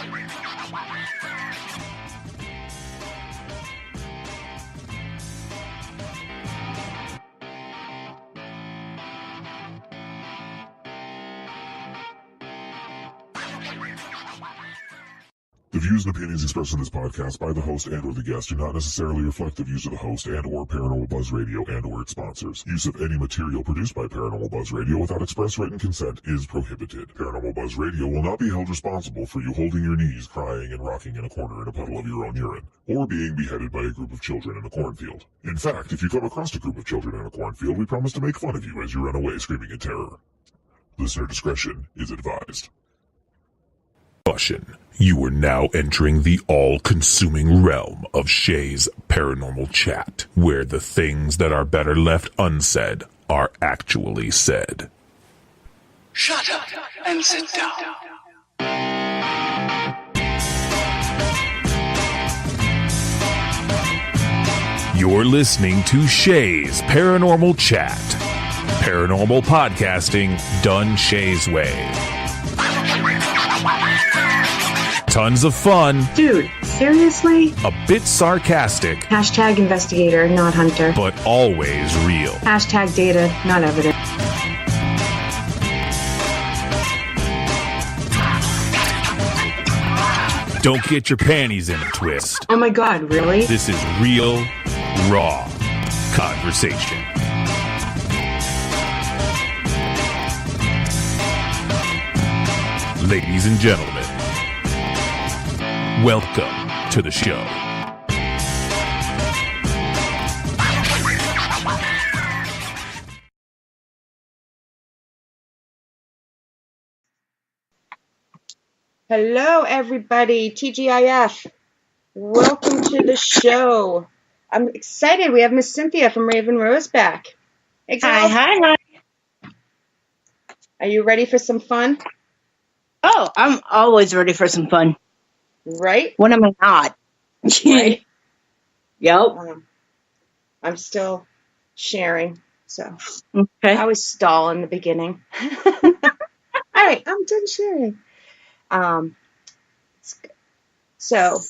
The views and opinions expressed in this podcast by the host and or the guest do not necessarily reflect the views of the host and or Paranormal Buzz Radio and or its sponsors. Use of any material produced by Paranormal Buzz Radio without express written consent is prohibited. Paranormal Buzz Radio will not be held responsible for you holding your knees, crying, and rocking in a corner in a puddle of your own urine, or being beheaded by a group of children in a cornfield. In fact, if you come across a group of children in a cornfield, we promise to make fun of you as you run away screaming in terror. Listener discretion is advised. Caution. You are now entering the all-consuming realm of Shea's Paranormal Chat, where the things that are better left unsaid are actually said. Shut up and sit down. You're listening to Shea's Paranormal Chat. Paranormal podcasting done Shea's way. Tons of fun. Dude, seriously? A bit sarcastic. Hashtag investigator, not hunter. But always real. Hashtag data, not evidence. Don't get your panties in a twist. Oh my god, really? This is real, raw conversation. Ladies and gentlemen, welcome to the show. Hello, everybody. TGIF. Welcome to the show. I'm excited. We have Miss Cynthia from Raven Rose back. Hey, girl. Hi. Are you ready for some fun? Oh, I'm always ready for some fun. Right? When am I not? Right? Yep. I'm still sharing, so Okay. I was stall in the beginning. All right, I'm done sharing. So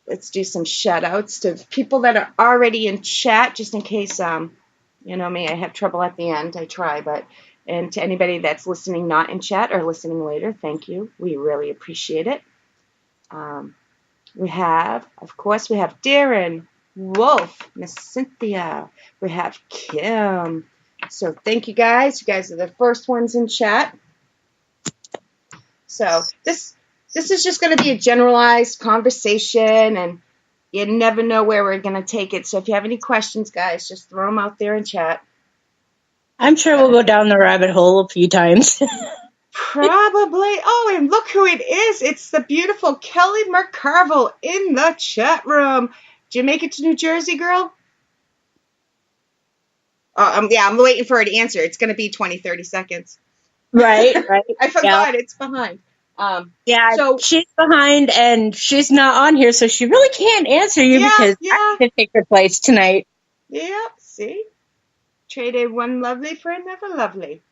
let's do some shout outs to people that are already in chat, just in case, you know me, I have trouble at the end. I try, and to anybody that's listening not in chat or listening later, thank you. We really appreciate it. We have Darren, Wolf, Miss Cynthia. We have Kim. So thank you guys. You guys are the first ones in chat. So this is just going to be a generalized conversation, and you never know where we're going to take it. So if you have any questions, guys, just throw them out there in chat. I'm sure we'll go down the rabbit hole a few times. Probably. Oh, and look who it is. It's the beautiful Kelly McCarville in the chat room. Did you make it to New Jersey, girl? Yeah, I'm waiting for her to answer. It's going to be 20, 30 seconds. Right. I forgot. It's behind. So she's behind and she's not on here, so she really can't answer you because I can take her place tonight. Yeah, see? Traded one lovely for another lovely.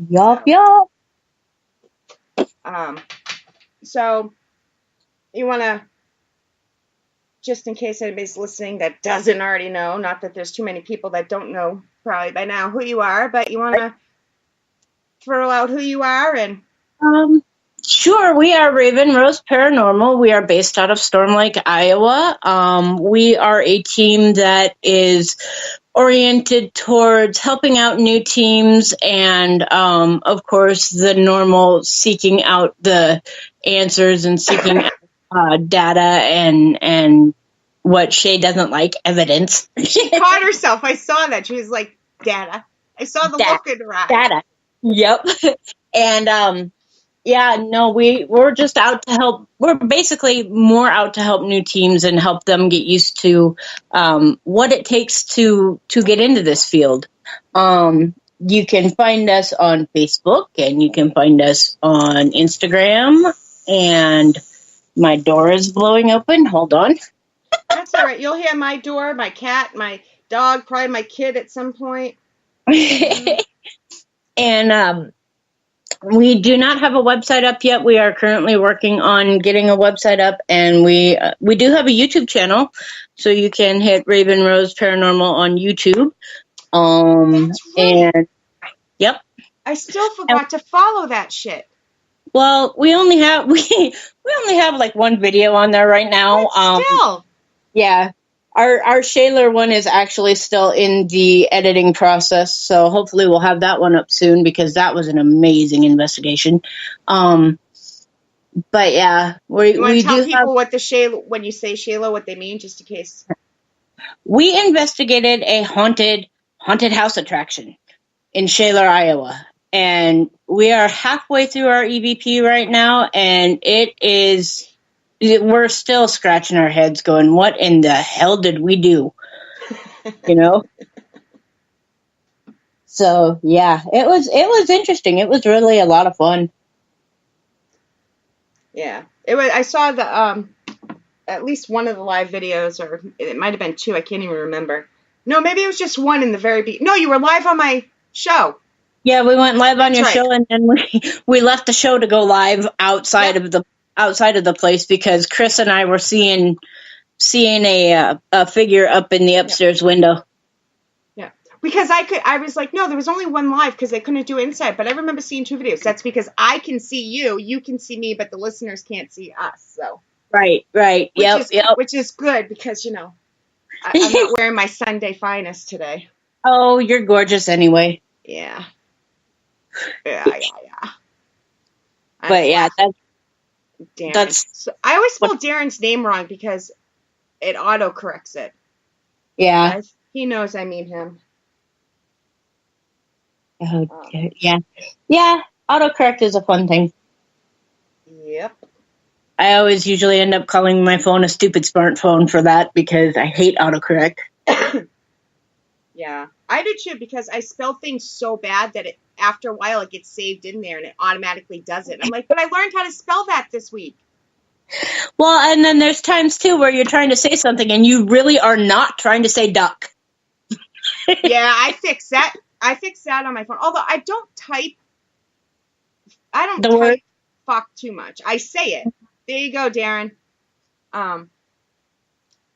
Yup. So you want to, just in case anybody's listening that doesn't already know, not that there's too many people that don't know probably by now who you are, but you want to throw out who you are and... Sure, we are Raven Rose Paranormal. We are based out of Storm Lake, Iowa. We are a team that is oriented towards helping out new teams and, of course, the normal seeking out the answers and seeking out data and what Shea doesn't like, evidence. She caught herself. I saw that. She was like, data. I saw the look in her eye. Data. Yep. And, we're just out to help. We're basically more out to help new teams and help them get used to what it takes to get into this field. You can find us on Facebook and you can find us on Instagram. And my door is blowing open. Hold on. That's all right. You'll hear my door, my cat, my dog, probably my kid at some point. And We do not have a website up yet. We are currently working on getting a website up, and we do have a YouTube channel, so you can hit Raven Rose Paranormal on YouTube. That's right. And yep. I still forgot to follow that shit. Well, we only have like one video on there right now. But still. Yeah. Our Shayler one is actually still in the editing process, so hopefully we'll have that one up soon because that was an amazing investigation. But yeah, you want to tell people what the Shayla, when you say Shayla, what they mean, just in case. We investigated a haunted house attraction in Shaler, Iowa, and we are halfway through our EVP right now, and we're still scratching our heads going, what in the hell did we do? You know? So, yeah, it was interesting. It was really a lot of fun. Yeah. I saw the at least one of the live videos, or it might have been two, I can't even remember. No, maybe it was just one in the very beginning. No, you were live on my show. Yeah, we went live on your show, and then we left the show to go live outside of the place because Chris and I were seeing a figure up in the upstairs window. Yeah, because I was like, no, there was only one live because they couldn't do it inside. But I remember seeing two videos. That's because I can see you can see me, but the listeners can't see us. So right, yep. Which is good because I'm not wearing my Sunday finest today. Oh, you're gorgeous anyway. Yeah. But yeah, that's. So I always spell Darren's name wrong because it auto corrects it. Yeah, he knows I mean him. Okay. Yeah. Autocorrect is a fun thing. Yep. I always usually end up calling my phone a stupid smartphone for that because I hate autocorrect. Yeah, I do too because I spell things so bad that after a while it gets saved in there and it automatically does it. I'm like, but I learned how to spell that this week. Well, and then there's times too where you're trying to say something and you really are not trying to say duck. Yeah, I fix that. I fix that on my phone. Although I don't type fuck too much. I say it. There you go, Darren.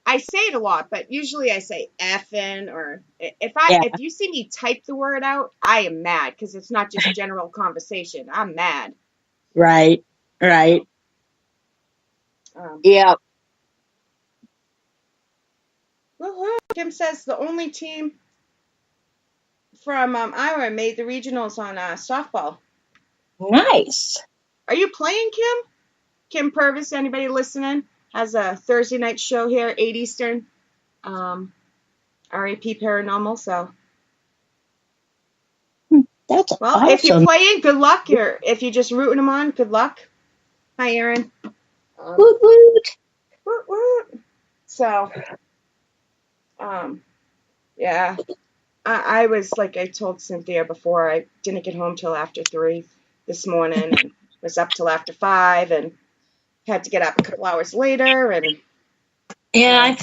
I say it a lot, but usually I say effing, or if you see me type the word out, I am mad because it's not just general conversation. I'm mad. Right. Yeah. Woohoo! Kim says the only team from Iowa made the regionals on softball. Nice. Are you playing, Kim? Kim Purvis, anybody listening? Has a Thursday night show here, 8 Eastern, RAP Paranormal, so. That's awesome. If you're playing, good luck. If you're just rooting them on, good luck. Hi, Aaron. Woot woot. Woot woot. So, yeah. I was, like I told Cynthia before, I didn't get home till after 3 this morning, and was up till after 5, and had to get up a couple hours later, and yeah,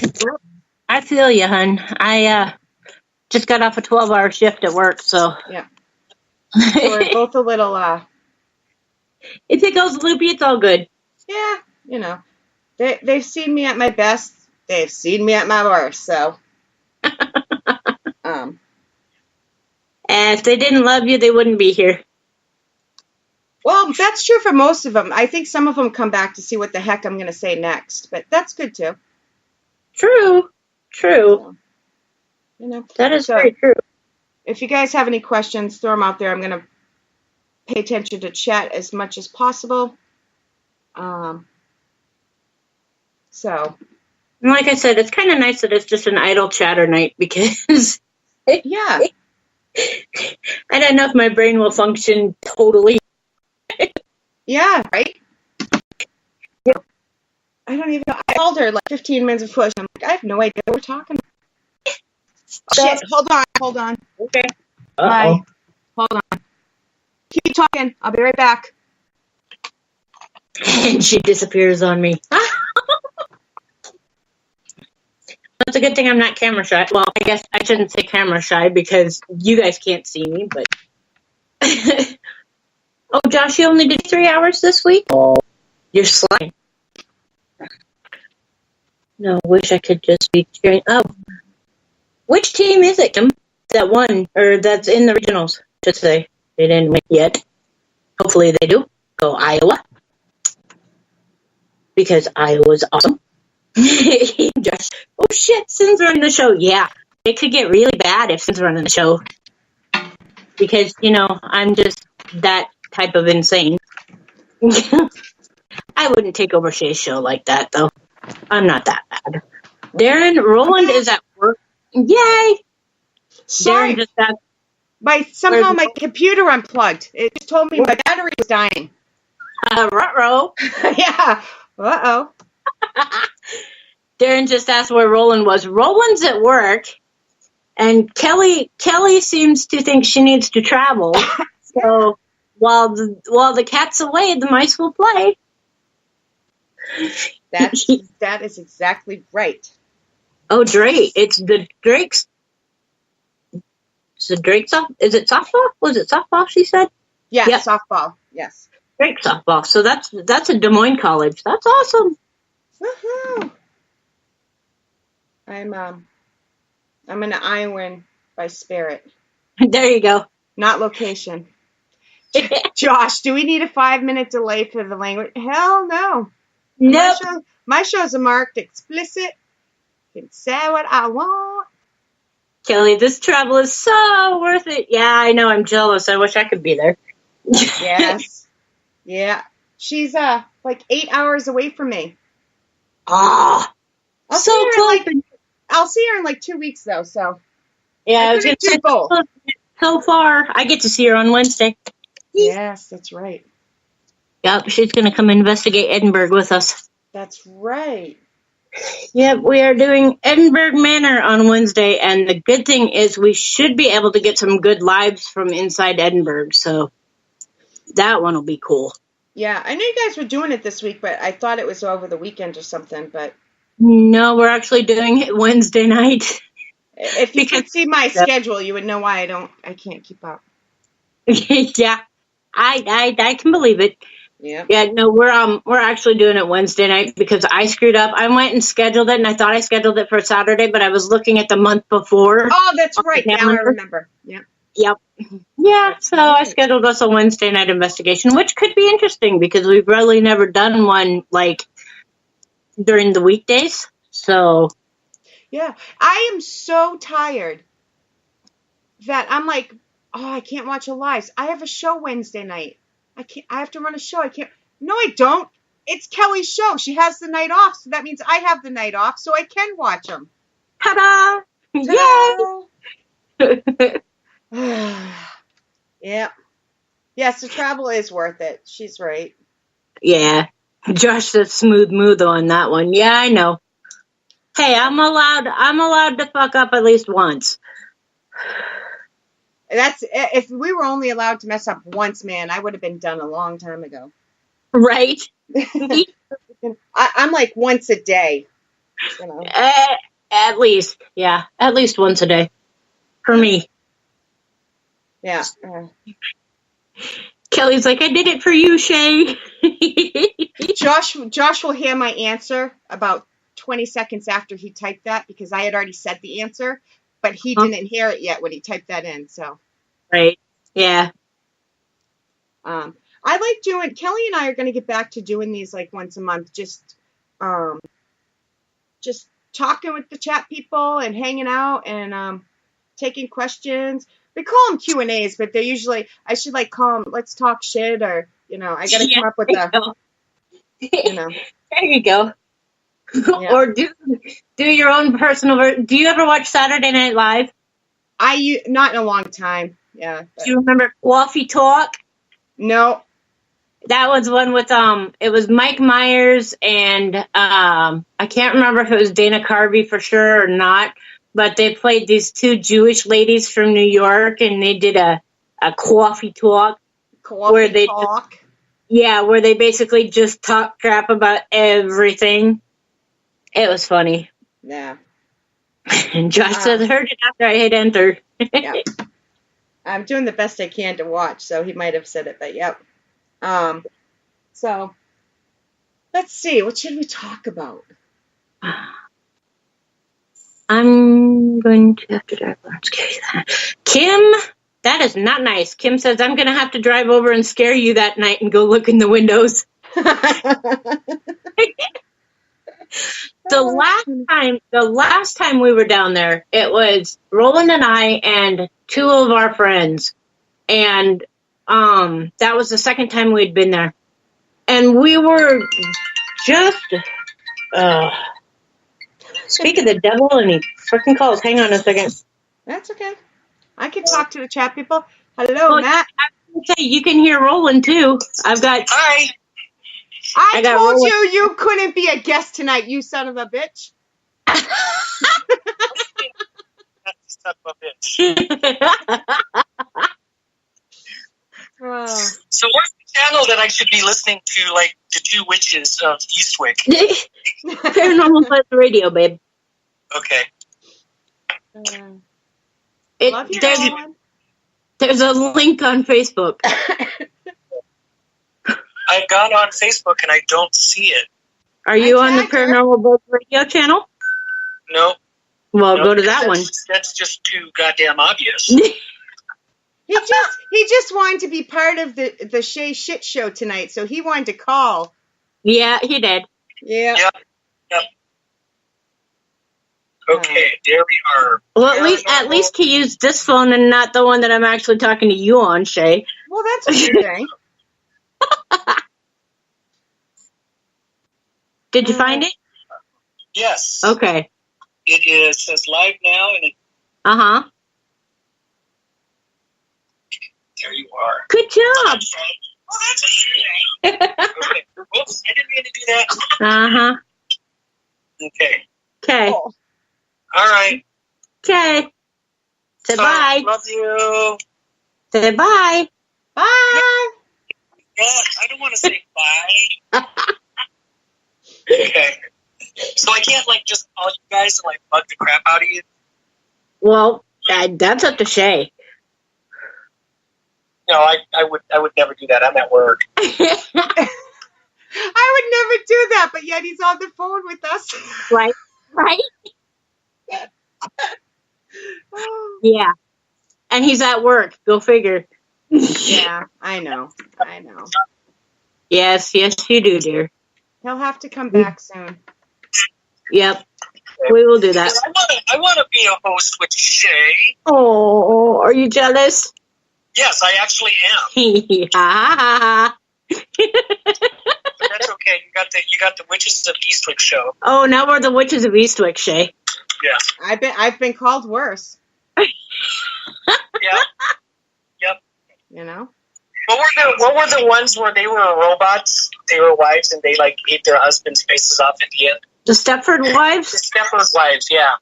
I feel you, hun. I just got off a 12-hour shift at work, so yeah. So we're both a little if it goes loopy, it's all good. Yeah, they've seen me at my best. They've seen me at my worst. So, and if they didn't love you, they wouldn't be here. Well, that's true for most of them. I think some of them come back to see what the heck I'm going to say next, but that's good too. True. So, that is very true. If you guys have any questions, throw them out there. I'm going to pay attention to chat as much as possible. So, like I said, it's kind of nice that it's just an idle chatter night because yeah, I don't know if my brain will function totally. Yeah, right? Yeah. I don't even know. I called her like 15 minutes before. I'm like, I have no idea what we're talking about. Shit, hold on. Okay. Bye. Hold on. Keep talking. I'll be right back. And she disappears on me. That's a good thing I'm not camera shy. Well, I guess I shouldn't say camera shy because you guys can't see me, but... Oh, John Josh, you only did 3 hours this week? Oh, you're sliding. No, wish I could just be cheering. Oh, which team is it, Kim, that won, or that's in the regionals, I should say? They didn't win yet. Hopefully they do. Go Iowa. Because Iowa's awesome. Josh, oh shit, Sin's running the show. Yeah, it could get really bad if Sin's running the show. Because, I'm just that type of insane. I wouldn't take over Shea's show like that, though. I'm not that bad. Darren, Roland is at work. Yay! Sorry. Darren just got... Somehow my computer unplugged. It just told me my battery was dying. Ruh-roh. Yeah. Uh-oh. Darren just asked where Roland was. Roland's at work, and Kelly seems to think she needs to travel. So while the cat's away, the mice will play. That is exactly right. Oh, Drake! It's the Drake's. Is it Drake Is it softball? Was it softball? She said. Yeah, yep. Softball. Yes. Drake softball. So that's a Des Moines college. That's awesome. Woohoo! I'm an Iowan by spirit. There you go. Not location. Josh, do we need a 5-minute delay for the language? Hell no. Nope. My shows are marked explicit. You can say what I want. Kelly, this travel is so worth it. Yeah, I know. I'm jealous. I wish I could be there. Yes. Yeah. She's like 8 hours away from me. Ah. I'll see her in like 2 weeks though. So yeah, I was gonna do both. So far, I get to see her on Wednesday. Yes, that's right. Yep, she's going to come investigate Edinburgh with us. That's right. Yep, we are doing Edinburgh Manor on Wednesday, and the good thing is we should be able to get some good lives from inside Edinburgh, so that one will be cool. Yeah, I know you guys were doing it this week, but I thought it was over the weekend or something, but... No, we're actually doing it Wednesday night. If you could see my schedule, you would know why I can't keep up. Yeah, I can believe it. Yeah. Yeah, no, we're actually doing it Wednesday night because I screwed up. I went and scheduled it, and I thought I scheduled it for Saturday, but I was looking at the month before. Oh, that's right. Now I remember. Yeah. Yep. Yeah, so I scheduled us a Wednesday night investigation, which could be interesting because we've really never done one, like, during the weekdays. So. Yeah. I am so tired that I'm like, oh, I can't watch a live. I have a show Wednesday night. I have to run a show. I can't. No, I don't. It's Kelly's show. She has the night off, so that means I have the night off, so I can watch them. Ta-da! Yay! Yeah. Yes, the travel is worth it. She's right. Yeah. Josh said smooth move on that one. Yeah, I know. Hey, I'm allowed to fuck up at least once. That's if we were only allowed to mess up once, man, I would have been done a long time ago. Right? I'm like once a day. You know. At least, yeah, at least once a day for me. Yeah. Kelly's like, I did it for you, Shea. Josh will hear my answer about 20 seconds after he typed that because I had already said the answer, but he didn't hear it yet when he typed that in. So. Right. Yeah. I like doing. Kelly and I are going to get back to doing these like once a month, just talking with the chat people and hanging out and taking questions. We call them Q&As, but they're usually, I should like call them, let's talk shit, or, I got to come up with There you go. Yeah. Or do your own personal, do you ever watch Saturday Night Live? Not in a long time. Yeah. Do you remember Coffee Talk? No. That was one with, it was Mike Myers and, I can't remember if it was Dana Carvey for sure or not. But they played these two Jewish ladies from New York, and they did a coffee talk. Where they basically just talk crap about everything. It was funny. Yeah. And Josh said, heard it after I hit enter. Yeah. I'm doing the best I can to watch, so he might have said it, but yep. So let's see. What should we talk about? I'm going to have to drive over and scare you. Kim, that is not nice. Kim says, I'm going to have to drive over and scare you that night and go look in the windows. The last time we were down there, it was Roland and I and two of our friends. And that was the second time we'd been there. And we were just... Speak of the devil, and he freaking calls. Hang on a second. That's okay. I can talk to the chat people. Hello, Matt. I was gonna say, you can hear Roland, too. Hi. I told Roland. You couldn't be a guest tonight, you son of a bitch. Son of a bitch. So what's the channel that I should be listening to, like the two witches of Eastwick? Paranormal Buzz Radio, babe. Okay. There's a link on Facebook. I've gone on Facebook and I don't see it. Are you on the Paranormal Buzz Radio channel? No. Well, go to that one. That's just too goddamn obvious. He just wanted to be part of the Shea shit show tonight, so he wanted to call. Yeah, he did. Yeah. Yep. Okay, there we are. Well, at least he used this phone and not the one that I'm actually talking to you on, Shea. Well, that's a good thing. Did you find it? Yes. Okay. It says live now, and Uh-huh. There you are. Good job. Oh, that's a shame. Okay. Oops, I didn't mean to do that. Uh-huh. Okay. Okay. Oh. All right. Okay. Say bye. Love you. Say bye. Bye. Yeah, I don't want to say bye. Okay. So I can't, just call you guys and, bug the crap out of you? Well, that's up to Shea. No, I would never do that. I'm at work. I would never do that, but yet he's on the phone with us. Right. Yeah. And he's at work. Go figure. Yeah, I know. Yes, you do, dear. He'll have to come back soon. Yep. We will do that. I want to be a host with Shea. Oh, are you jealous? Yes, I actually am. But that's okay. You got the Witches of Eastwick show. Oh, now we're the Witches of Eastwick, Shea. Yeah. I've been called worse. Yeah. Yep. You know? What were the ones where they were robots, they were wives, and they ate their husbands' faces off at the end? The Stepford Wives? The Stepford Wives, yeah.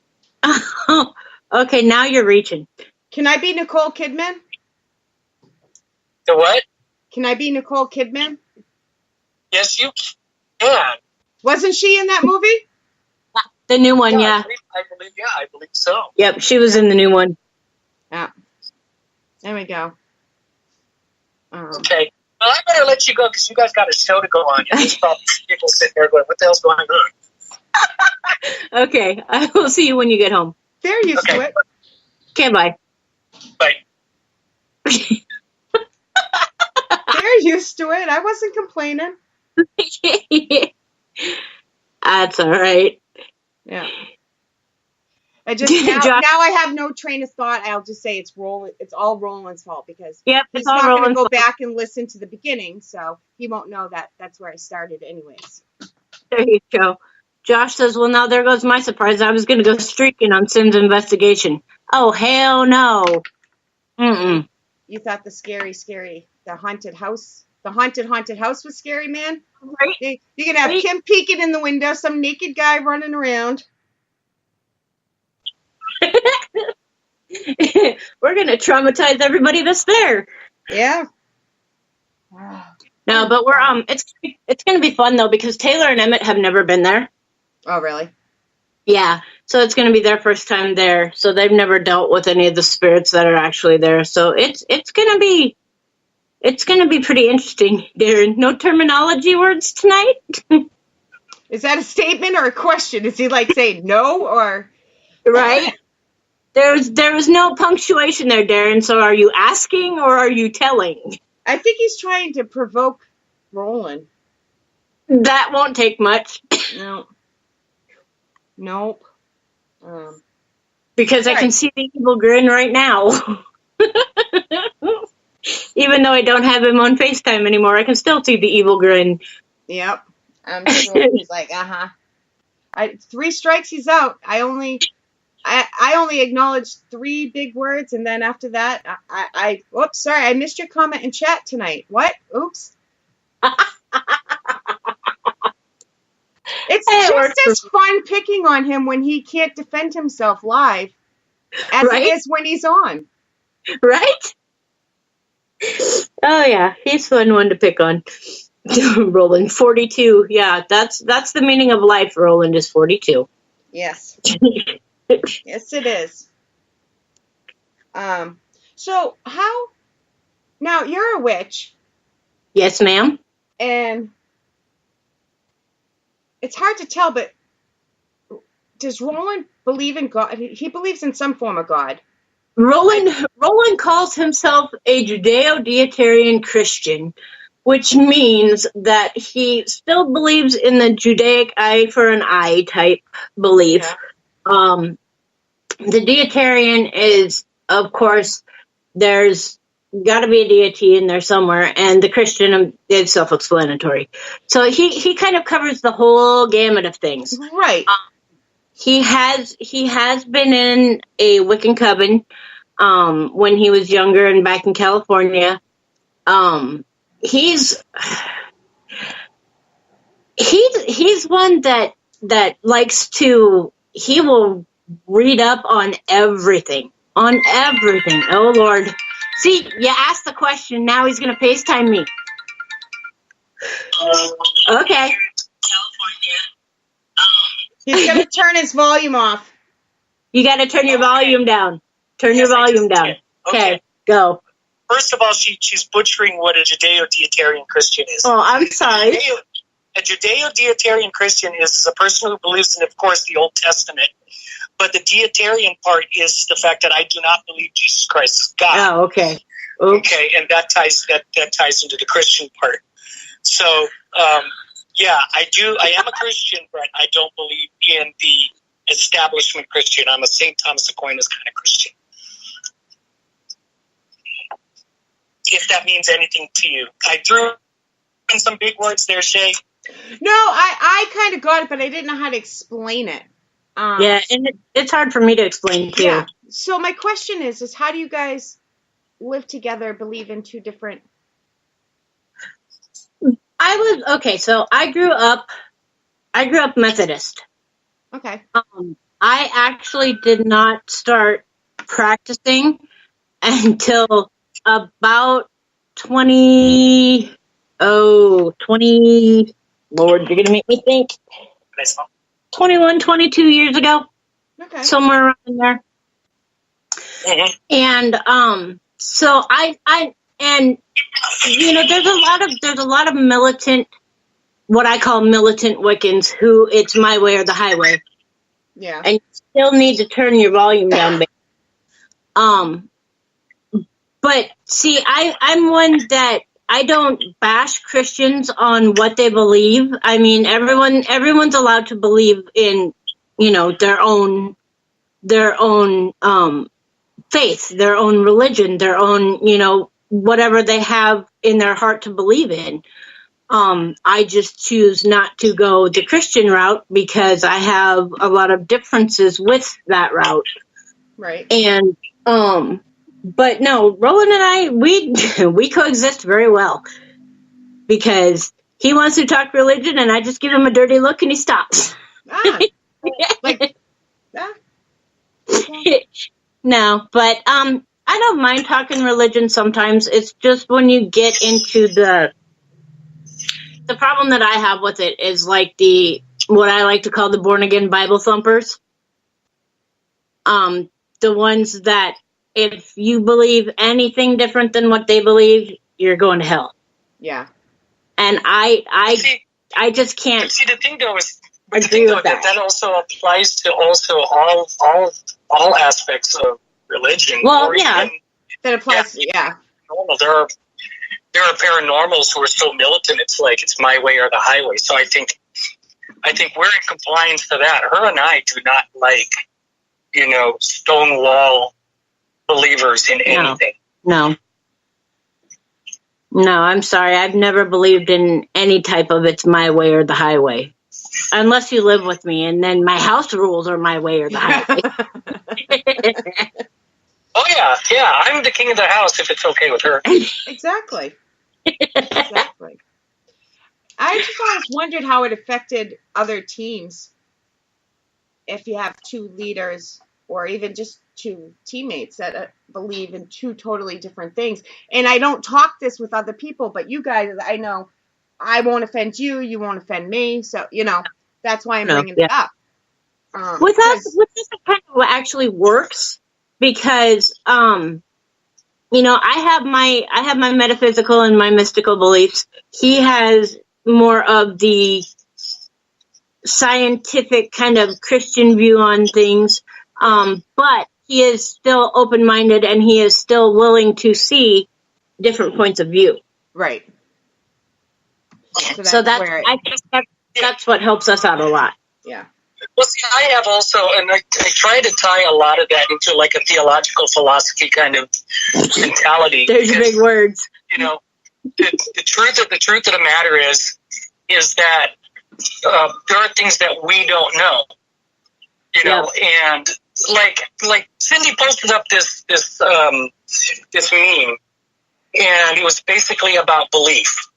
Oh, okay, now you're reaching. Can I be Nicole Kidman? The what? Can I be Nicole Kidman? Yes, you can. Wasn't she in that movie? The new one, yeah. I believe so. Yep, she was in the new one. Yeah. There we go. Okay. Well, I better let you go because you guys got a show to go on. There's probably people sitting there going, what the hell's going on? Okay, I will see you when you get home. They're used to it. Okay, bye. Bye. They're used to it. I wasn't complaining. That's all right. Yeah. I just now I have no train of thought. I'll just say it's all Roland's fault because he's not going to go back and listen to the beginning, so he won't know that that's where I started anyways. There you go. Josh says, well, now there goes my surprise. I was going to go streaking on Sim's investigation. Oh, hell no. Mm-mm. You thought the haunted house was scary, man? Right. You're going to have Kim peeking in the window, some naked guy running around. We're going to traumatize everybody that's there. Yeah. No, but we're it's going to be fun though because Taylor and Emmett have never been there. Oh, really? Yeah. So it's going to be their first time there. So they've never dealt with any of the spirits that are actually there. So it's going to be It's going to be pretty interesting. There are no terminology words tonight. Is that a statement or a question? Is he like saying no or? Right? There was no punctuation there, Darren. So are you asking or are you telling? I think he's trying to provoke Roland. That won't take much. No. Nope. Because I can see the evil grin right now. Even though I don't have him on FaceTime anymore, I can still see the evil grin. Yep. I'm sure he's like, 3 strikes, he's out. I only acknowledged 3 big words, and then after that, oops, sorry, I missed your comment in chat tonight. What? Oops. It's just as fun picking on him when he can't defend himself live as it is when he's on. Right? Oh yeah, he's a fun one to pick on. Roland, 42. Yeah, that's the meaning of life. Roland is 42. Yes. Yes, it is. So how? Now you're a witch. Yes, ma'am. And it's hard to tell, but does Roland believe in God? He believes in some form of God. Roland calls himself a Judeo-Dietarian Christian, which means that he still believes in the Judaic eye for an eye type belief. Yeah. The Dietarian is, of course, there's got to be a deity in there somewhere, and the Christian is self-explanatory. So he kind of covers the whole gamut of things. Right. He has been in a Wiccan coven when he was younger and back in California. He's one that likes to, he will read up on everything. Oh Lord. See, you asked the question, now he's going to FaceTime me. Okay. California. He's going to turn his volume off. You got to turn your volume down. Turn your volume down. Okay, go. First of all, she's butchering what a Judeo-Dietarian Christian is. Oh, I'm sorry. A Judeo-Dietarian Christian is a person who believes in, of course, the Old Testament. But the Dietarian part is the fact that I do not believe Jesus Christ is God. Oh, okay. Oops. Okay, and that ties into the Christian part. So, yeah, I am a Christian, but I don't believe in the establishment Christian. I'm a St. Thomas Aquinas kind of Christian. If that means anything to you. I threw in some big words there, Shea. No, I kind of got it, but I didn't know how to explain it. Yeah, and it's hard for me to explain, too. Yeah. So my question is how do you guys live together, believe in 2 different... So I grew up Methodist. Okay. I actually did not start practicing until about 20, Lord, you're going to make me think. 21, 22 years ago. Okay. Somewhere around there. Mm-hmm. And, so and you know, there's a lot of militant, what I call militant Wiccans who it's my way or the highway. Yeah. And you still need to turn your volume down, baby. But see, I'm one that I don't bash Christians on what they believe. I mean, everyone's allowed to believe in, you know, their own faith, their own religion, their own, you know, whatever they have in their heart to believe in. I just choose not to go the Christian route because I have a lot of differences with that route. Right. And, but no, Roland and I, we coexist very well because he wants to talk religion and I just give him a dirty look and he stops. Like that? Okay. No, but, I don't mind talking religion sometimes. It's just when you get into the problem that I have with it is like what I like to call the born again Bible thumpers. The ones that if you believe anything different than what they believe, you're going to hell. Yeah. And I just can't. See, the thing though is, agree with that. That also applies to also all aspects of religion. Well, yeah. That applies. Yeah. There are paranormals who are so militant. It's like it's my way or the highway. So I think we're in compliance to that. Her and I do not like, stonewall believers in anything. No, I'm sorry. I've never believed in any type of it's my way or the highway. Unless you live with me, and then my house rules are my way or the highway. Oh, yeah. I'm the king of the house if it's okay with her. Exactly. I just always wondered how it affected other teams if you have two leaders or even just two teammates that believe in two totally different things. And I don't talk this with other people, but you guys, I know I won't offend you, you won't offend me. So, that's why I'm bringing it up. With us, it kind of actually works because, I have my metaphysical and my mystical beliefs. He has more of the scientific kind of Christian view on things. But he is still open-minded and he is still willing to see different points of view. Right. So I think that's what helps us out a lot. Yeah. Well, see, I have also, and I try to tie a lot of that into like a theological philosophy kind of mentality. There's big words. The truth of the matter is that there are things that we don't know. And like Cindy posted up this meme, and it was basically about belief.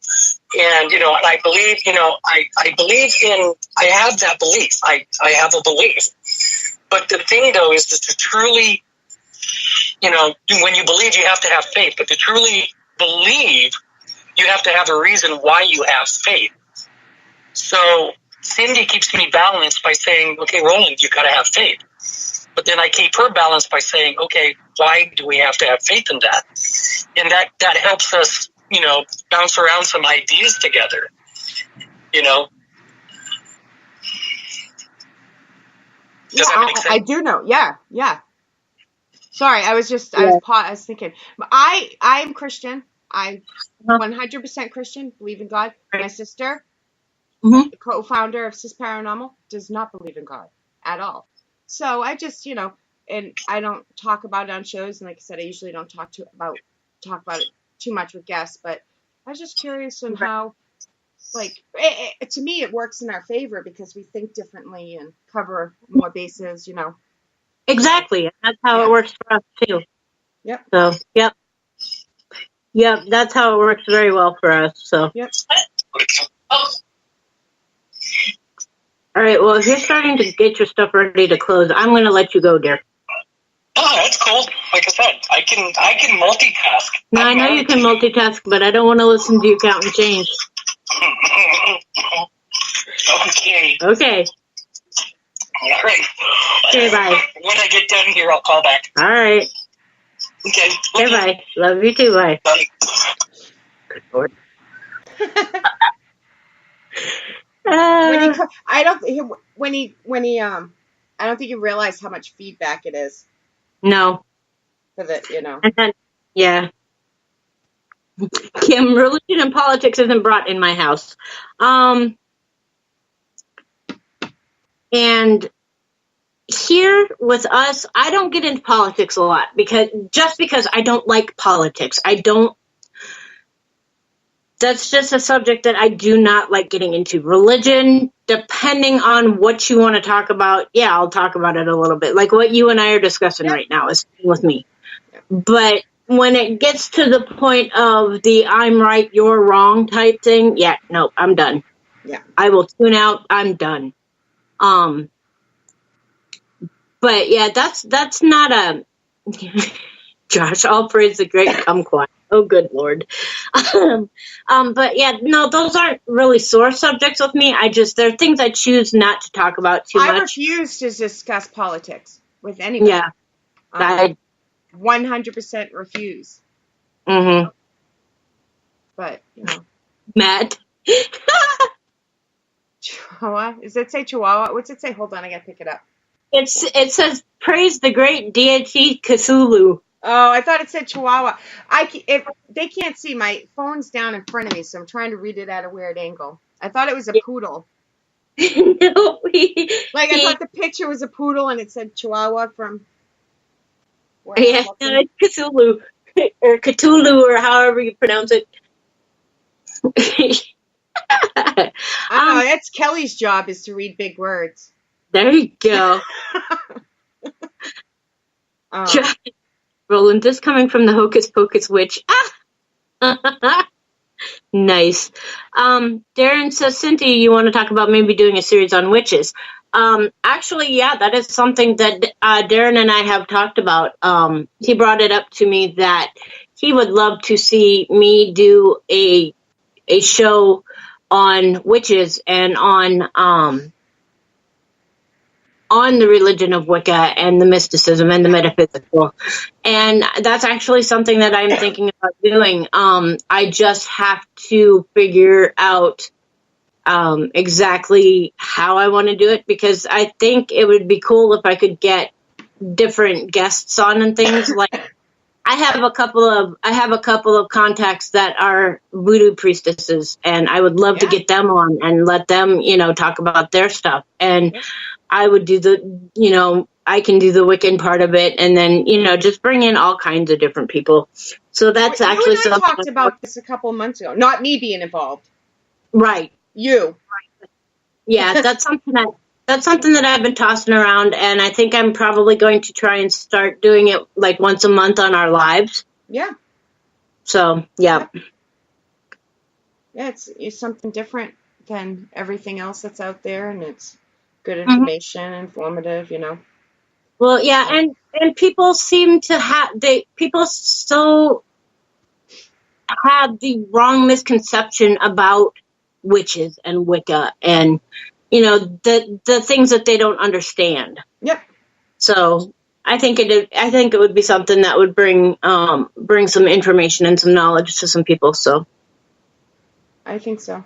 And, and I believe, I have that belief. I have a belief. But the thing, though, is to truly, when you believe, you have to have faith. But to truly believe, you have to have a reason why you have faith. So Cindy keeps me balanced by saying, okay, Roland, you got to have faith. But then I keep her balanced by saying, okay, why do we have to have faith in that? And that helps us, bounce around some ideas together, Does that make sense? I do know. Yeah. Sorry, I was thinking. I'm Christian. I'm 100% Christian, believe in God. My sister, the co-founder of Cis Paranormal, does not believe in God at all. So I just, and I don't talk about it on shows. And like I said, I usually don't talk about it too much with guests, but I was just curious on how, to me, it works in our favor because we think differently and cover more bases, Exactly. That's how it works for us, too. Yep. So, yep. That's how it works very well for us. So. Yep. All right. Well, if you're starting to get your stuff ready to close, I'm going to let you go, dear. Oh, that's cool. Like I said, I can multitask. No, I know you can multitask, but I don't want to listen to you count and change. Okay. Okay. All right. Okay, bye. When I get done here, I'll call back. All right. Okay. Okay, bye. Love you too. Bye. Bye. Good Lord. I don't think he realized how much feedback it is. No. For the, And then, yeah. Kim, religion and politics isn't brought in my house. And here with us, I don't get into politics a lot because I don't like politics. That's just a subject that I do not like getting into. Religion, depending on what you want to talk about, yeah, I'll talk about it a little bit. Like what you and I are discussing right now is with me. But when it gets to the point of the I'm right, you're wrong type thing, yeah, no, I'm done. Yeah. I will tune out. I'm done. But yeah, that's not a Josh, all praise the great kumquat. Oh, good Lord. But yeah, no, those aren't really sore subjects with me. They're things I choose not to talk about too much. I refuse to discuss politics with anybody. Yeah. I 100% refuse. Mm-hmm. but, Matt. Chihuahua. Does it say Chihuahua? What's it say? Hold on, I gotta pick it up. It says, praise the great deity Cthulhu. Oh, I thought it said Chihuahua. If they can't see, my phone's down in front of me, so I'm trying to read it at a weird angle. I thought it was a poodle. No, I thought the picture was a poodle and it said Chihuahua from where I'm looking. Cthulhu. Or Cthulhu, or however you pronounce it. I don't know, that's Kelly's job, is to read big words. There you go. Roland, this coming from the Hocus Pocus Witch. Nice. Darren says, Cynthia, you want to talk about maybe doing a series on witches? Actually, yeah, that is something that Darren and I have talked about. He brought it up to me that he would love to see me do a show on witches and on the religion of Wicca and the mysticism and the metaphysical. And that's actually something that I'm thinking about doing. I just have to figure out exactly how I want to do it, because I think it would be cool if I could get different guests on and things. Like I have a couple of contacts that are voodoo priestesses, and I would love to get them on and let them, talk about their stuff. And I would do I can do the Wiccan part of it, and then, just bring in all kinds of different people. So that's actually something. I talked about this a couple of months ago. Not me being involved. Right. You. Yeah, that's something that I've been tossing around, and I think I'm probably going to try and start doing it like once a month on our lives. Yeah. So, yeah. Yeah, it's something different than everything else that's out there, and it's good information, informative, Well, yeah, and people seem to have people so have the wrong misconception about witches and Wicca, and the things that they don't understand. Yep. So I think it would be something that would bring some information and some knowledge to some people. So I think so.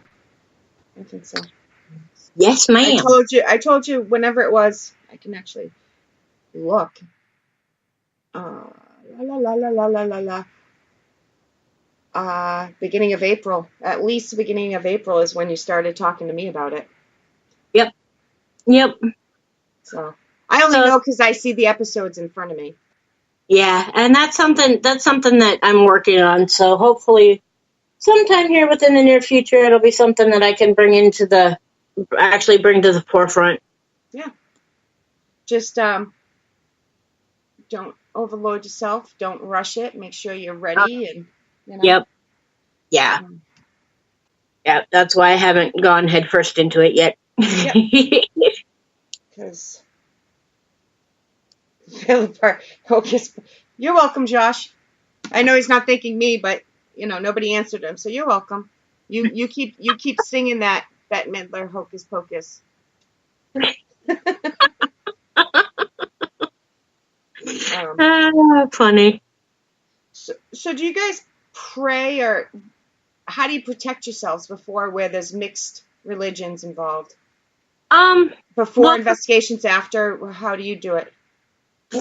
Yes, ma'am. I told you whenever it was. I can actually look. Beginning of April. At least the beginning of April is when you started talking to me about it. Yep. So I only know because I see the episodes in front of me. Yeah, and that's something that I'm working on. So hopefully sometime here within the near future, it'll be something that I can bring to the forefront. Yeah. Just don't overload yourself. Don't rush it. Make sure you're ready. And Yep. Yeah. Yeah. That's why I haven't gone headfirst into it yet. Because you're welcome, Josh. I know he's not thanking me, but nobody answered him, so you're welcome. You keep singing that Midler Hocus Pocus. Funny. So do you guys pray, or how do you protect yourselves where there's mixed religions involved? Before investigations, after, how do you do it?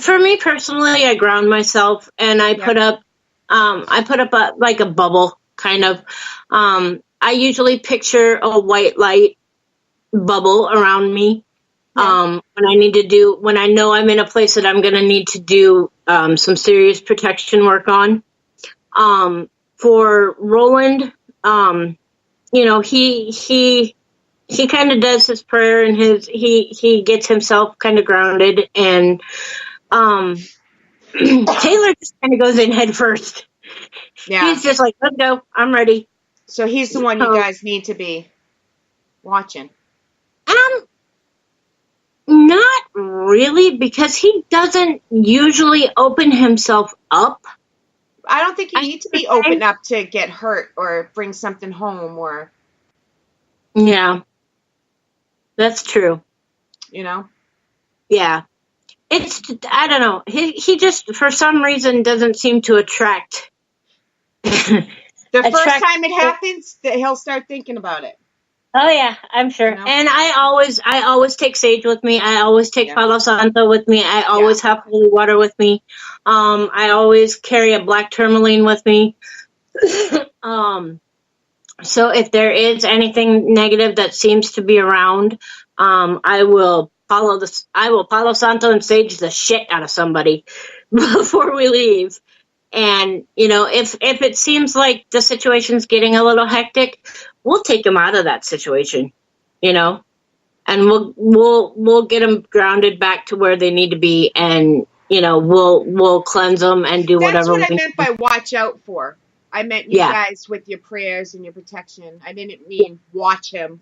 For me personally, I ground myself, and I put up a bubble, kind of. I usually picture a white light bubble around me. When I know I'm in a place that I'm going to need to do some serious protection work on. For Roland, he kind of does his prayer, and he gets himself kind of grounded, and Taylor just kind of goes in head first. Yeah. He's just like, let's go, I'm ready. So he's the one you guys need to be watching. Not really, because he doesn't usually open himself up. I don't think you need to be open up to get hurt or bring something home, or. Yeah. That's true. Yeah. I don't know. He just, for some reason, doesn't seem to attract The first time it happens, he'll start thinking about it. Oh yeah, I'm sure. And I always take sage with me. I always take Palo Santo with me. I always have holy water with me. I always carry a black tourmaline with me. So if there is anything negative that seems to be around, I will Palo Santo and sage the shit out of somebody before we leave. And, if it seems like the situation's getting a little hectic, we'll take them out of that situation, and we'll get them grounded back to where they need to be. And, we'll cleanse them and do whatever. That's what I meant by watch out for. I meant you guys with your prayers and your protection. I didn't mean watch him.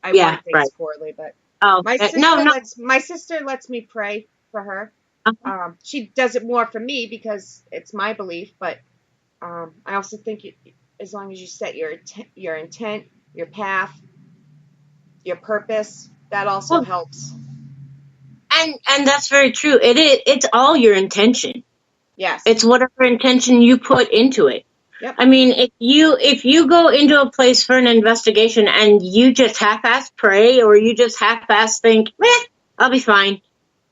I want things poorly, but my sister lets me pray for her. She does it more for me because it's my belief, but I also think as long as you set your intent, your path, your purpose, that also helps. And that's very true. It's all your intention. Yes. It's whatever intention you put into it. Yep. I mean, if you go into a place for an investigation and you just half-ass pray or you just half-ass think, I'll be fine.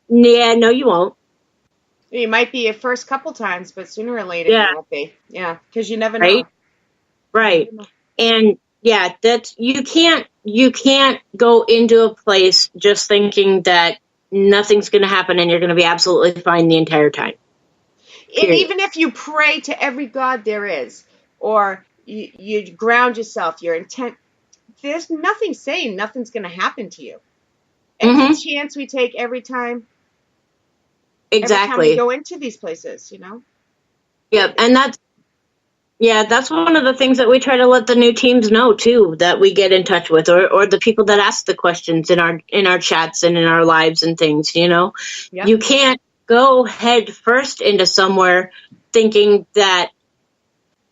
Yeah, no, you won't. You might be your first couple times, but sooner or later you won't be. Yeah, because you never know. Right. And that's you can't go into a place just thinking that nothing's going to happen and you're going to be absolutely fine the entire time. And even if you pray to every god there is, or you ground yourself, your intent, there's nothing saying nothing's going to happen to you. Every chance we take, every time we go into these places, Yep, and that's one of the things that we try to let the new teams know too, that we get in touch with, or the people that ask the questions in our chats and in our lives and things. Yep. You can't go head first into somewhere thinking that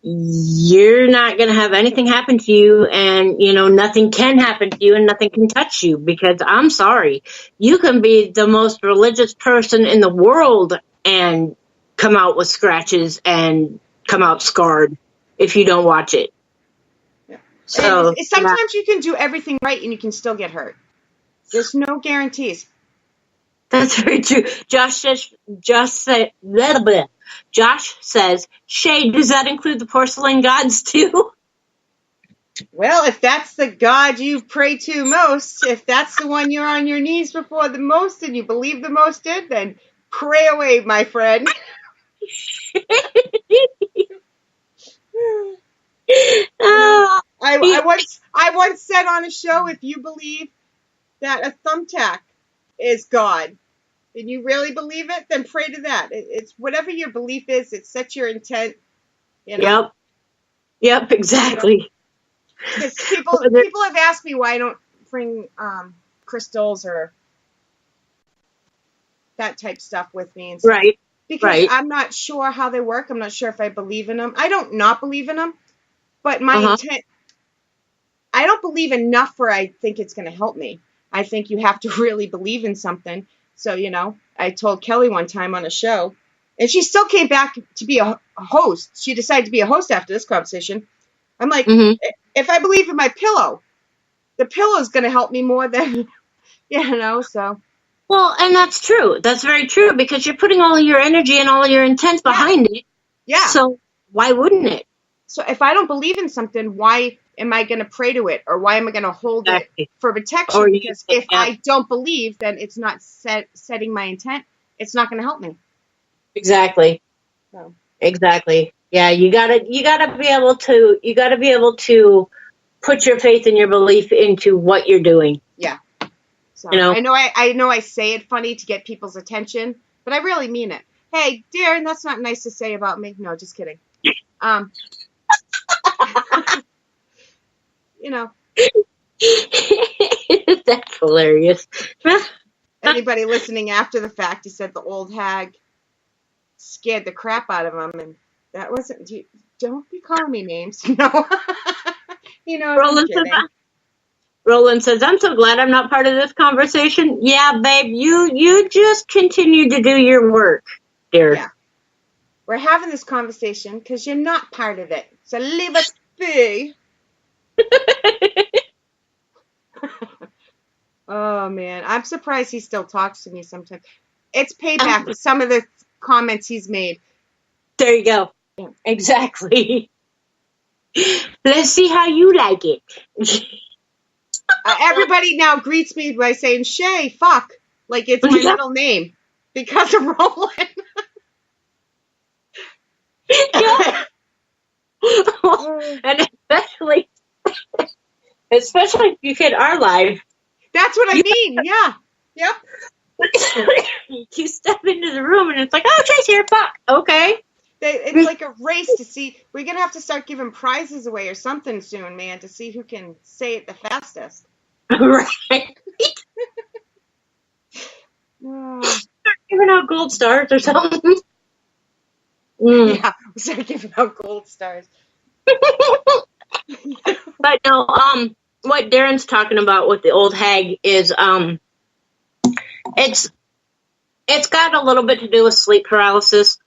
you're not going to have anything happen to you, and nothing can happen to you and nothing can touch you, because I'm sorry, you can be the most religious person in the world and come out with scratches and come out scarred if you don't watch it. Yeah. So sometimes you can do everything right and you can still get hurt. There's no guarantees. That's very true. Josh says, Shea, does that include the porcelain gods too? Well, if that's the god you pray to most, if that's the one you're on your knees before the most and you believe the most in, then pray away, my friend. I once said on a show, if you believe that a thumbtack is God, and you really believe it, then pray to that. It's whatever your belief is. It sets your intent. Yep, exactly. Because people have asked me why I don't bring crystals or that type stuff with me. And stuff. Right. Because I'm not sure how they work. I'm not sure if I believe in them. I don't not believe in them, but my intent. I don't believe enough where I think it's going to help me. I think you have to really believe in something. So, I told Kelly one time on a show, and she still came back to be a host. She decided to be a host after this conversation. I'm like, if I believe in my pillow, the pillow is going to help me more than, so. Well, and that's true. That's very true, because you're putting all of your energy and all of your intent behind it. Yeah. So why wouldn't it? So if I don't believe in something, why am I going to pray to it, or why am I going to hold it for protection? Because if I don't believe, then it's not setting my intent. It's not going to help me. Exactly. So. Exactly. Yeah, you gotta be able to put your faith and your belief into what you're doing. Yeah. So I know I say it funny to get people's attention, but I really mean it. Hey, Darren, that's not nice to say about me. No, just kidding. That's hilarious. Anybody listening after the fact, he said the old hag scared the crap out of him, and that wasn't. Don't be calling me names, Roland says, I'm so glad I'm not part of this conversation. Yeah, babe, you just continue to do your work, dear. Yeah. We're having this conversation because you're not part of it. So leave us be. Oh, man. I'm surprised he still talks to me sometimes. It's payback for some of the comments he's made. There you go. Exactly. Let's see how you like it. Everybody now greets me by saying, Shea, fuck. Like it's my middle name. Because of Roland. Yeah. And especially if you hit our live. That's what I mean. Yeah. Yep. You step into the room and it's like, oh, Shay's here. Fuck. Okay. It's like a race to see. We're going to have to start giving prizes away or something soon, man, to see who can say it the fastest. Right. Start giving out gold stars or something. Yeah, we start giving out gold stars. But no, what Darren's talking about with the Old Hag is, it's got a little bit to do with sleep paralysis.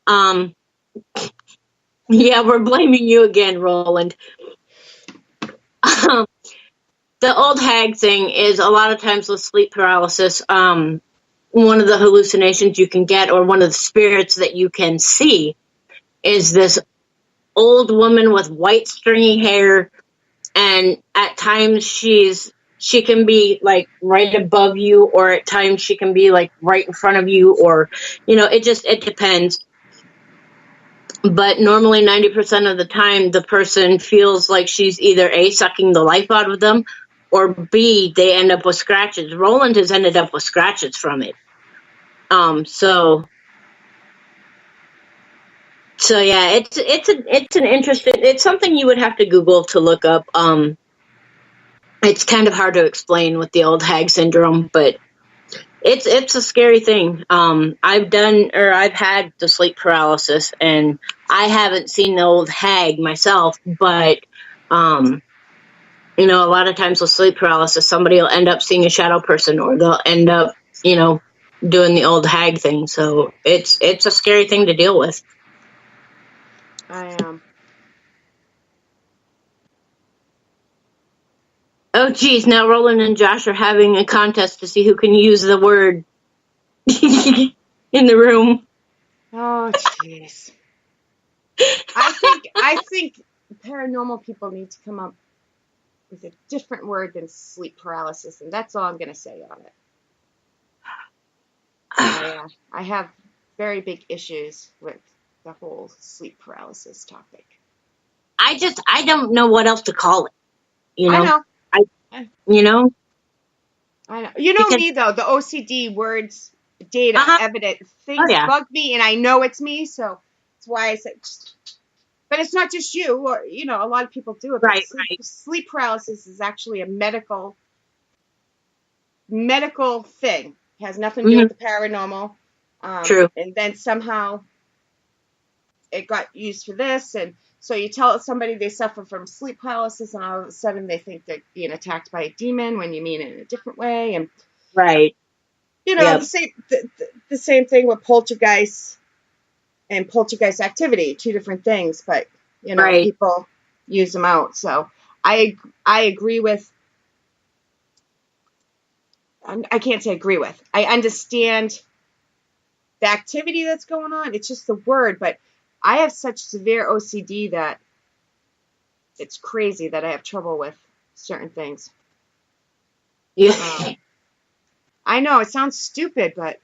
Yeah, we're blaming you again, Roland. The Old Hag thing is a lot of times with sleep paralysis, one of the hallucinations you can get, or one of the spirits that you can see, is this old woman with white stringy hair, and at times she can be like right above you, or at times she can be like right in front of you, or it depends. But normally 90% of the time the person feels like she's either A, sucking the life out of them, or B, they end up with scratches. Roland has ended up with scratches from it. So yeah, it's an interesting, it's something you would have to Google to look up. It's kind of hard to explain with the Old Hag syndrome, but it's a scary thing. I've had the sleep paralysis, and I haven't seen the Old Hag myself, but a lot of times with sleep paralysis, somebody will end up seeing a shadow person, or they'll end up, doing the Old Hag thing. So it's a scary thing to deal with. I am. Oh, geez. Now Roland and Josh are having a contest to see who can use the word in the room. Oh, jeez. I think paranormal people need to come up with a different word than sleep paralysis, and that's all I'm going to say on it. I have very big issues with the whole sleep paralysis topic. I don't know what else to call it. I know. You know? I know. You know because, me, though. The OCD, words, data, evidence, things bug me, and I know it's me, so that's why I said... But it's not just you, or, a lot of people do it. Right, sleep paralysis is actually a medical thing. It has nothing to do with the paranormal. True. And then somehow it got used for this, and so you tell somebody they suffer from sleep paralysis, and all of a sudden they think they're being attacked by a demon when you mean it in a different way. And right. The same thing with poltergeist and poltergeist activity, two different things, but people use them out. So I agree with. I can't say agree with. I understand the activity that's going on. It's just the word, but I have such severe OCD that it's crazy that I have trouble with certain things. Yeah. I know it sounds stupid, but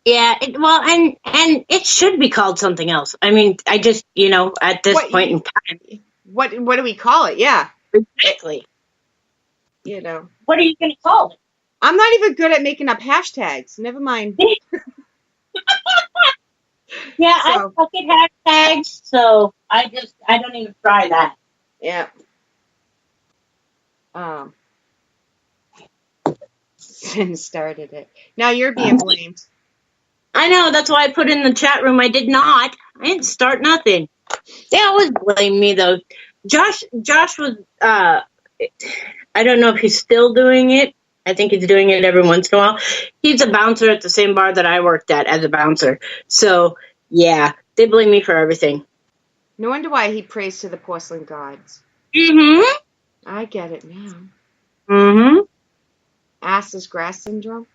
yeah. And it should be called something else. I mean, I just at this point in time, what do we call it? Yeah, exactly. What are you going to call it? I'm not even good at making up hashtags. Never mind. Yeah, I suck at hashtags, so I don't even try that. Yeah. Sin started it. Now you're being blamed. I know, that's why I put in the chat room. I did not. I didn't start nothing. They always blame me, though. Josh was, I don't know if he's still doing it. I think he's doing it every once in a while. He's a bouncer at the same bar that I worked at as a bouncer. So, yeah, they blame me for everything. No wonder why he prays to the porcelain gods. Mm-hmm. I get it now. Mm-hmm. Ass is grass syndrome.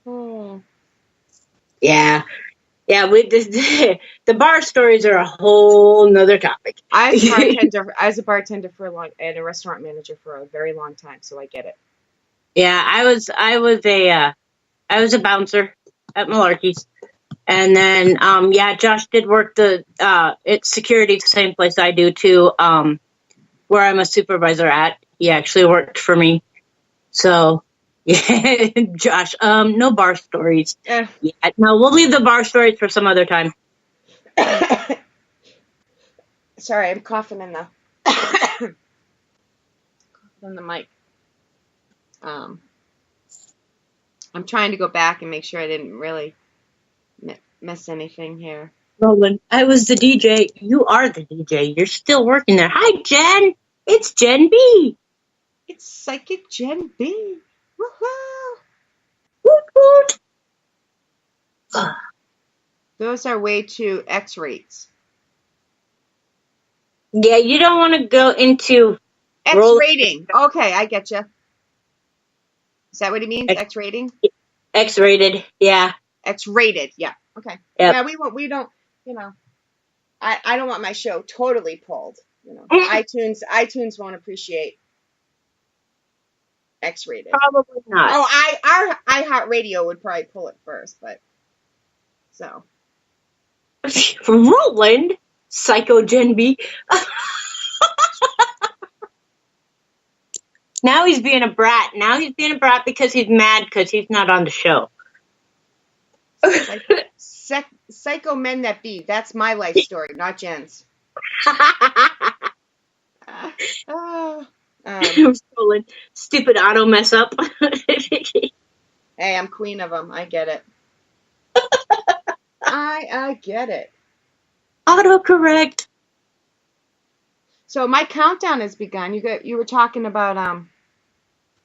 Oh. Yeah. Yeah, the bar stories are a whole nother topic. I was a bartender for a long, and a restaurant manager for a very long time, so I get it. Yeah, I was a bouncer at Malarkey's. And then Josh did work it's security, the same place I do too, where I'm a supervisor at. He actually worked for me. So yeah, Josh, no bar stories. Yeah, no, we'll leave the bar stories for some other time. Sorry, I'm coughing in the mic. I'm trying to go back and make sure I didn't really miss anything here. Roland, I was the DJ. You are the DJ. You're still working there. Hi, Jen. It's Jen B. It's Psychic Jen B. Woohoo! Woot woot. Those are way too X rates. Yeah, you don't want to go into X rating. Okay, I get you. Is that what it means? X rating? X rated, yeah. X rated, yeah. Okay. Yep. Yeah, we don't, I don't want my show totally pulled. iTunes won't appreciate X rated. Probably not. Oh, our iHeartRadio would probably pull it first, but so. Roland, Psycho Gen B. Now he's being a brat. Now he's being a brat because he's mad because he's not on the show. Psycho men that be. That's my life story, not Jen's. Roland, stupid auto mess up. Hey, I'm queen of them. I get it. I get it. Autocorrect. So my countdown has begun. You were talking about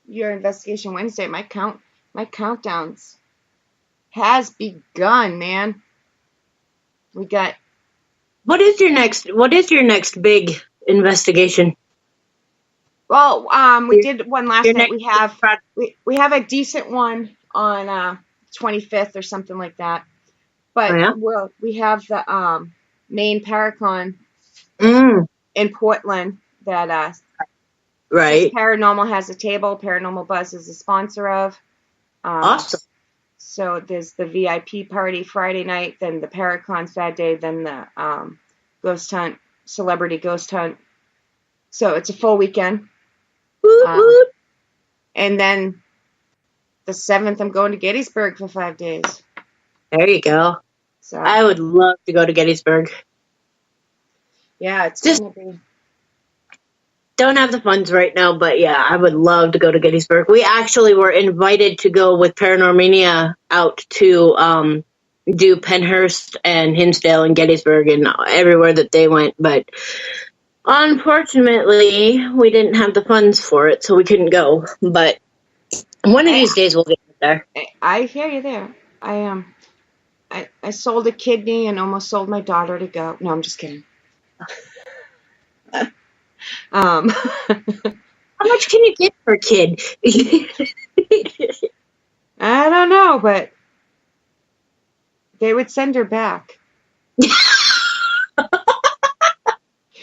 your investigation Wednesday. My countdowns has begun, man. We got. What is your next big investigation? Well, we did one last night. We have a decent one on 25th or something like that. But we have the main Paracon in Portland that right. Paranormal has a table. Paranormal Buzz is a sponsor of. Awesome. So there's the VIP party Friday night, then the Paracon Saturday, then the ghost hunt, celebrity ghost hunt. So it's a full weekend. And then the 7th, I'm going to Gettysburg for 5 days. There you go. So I would love to go to Gettysburg. Yeah, it's just gonna be. Don't have the funds right now, but yeah, I would love to go to Gettysburg. We actually were invited to go with Paranormania out to do Penhurst and Hinsdale and Gettysburg and everywhere that they went, but unfortunately, we didn't have the funds for it, so we couldn't go. But one of these days, we'll get there. I hear you there. I sold a kidney and almost sold my daughter to go. No, I'm just kidding. How much can you get for a kid? I don't know, but they would send her back.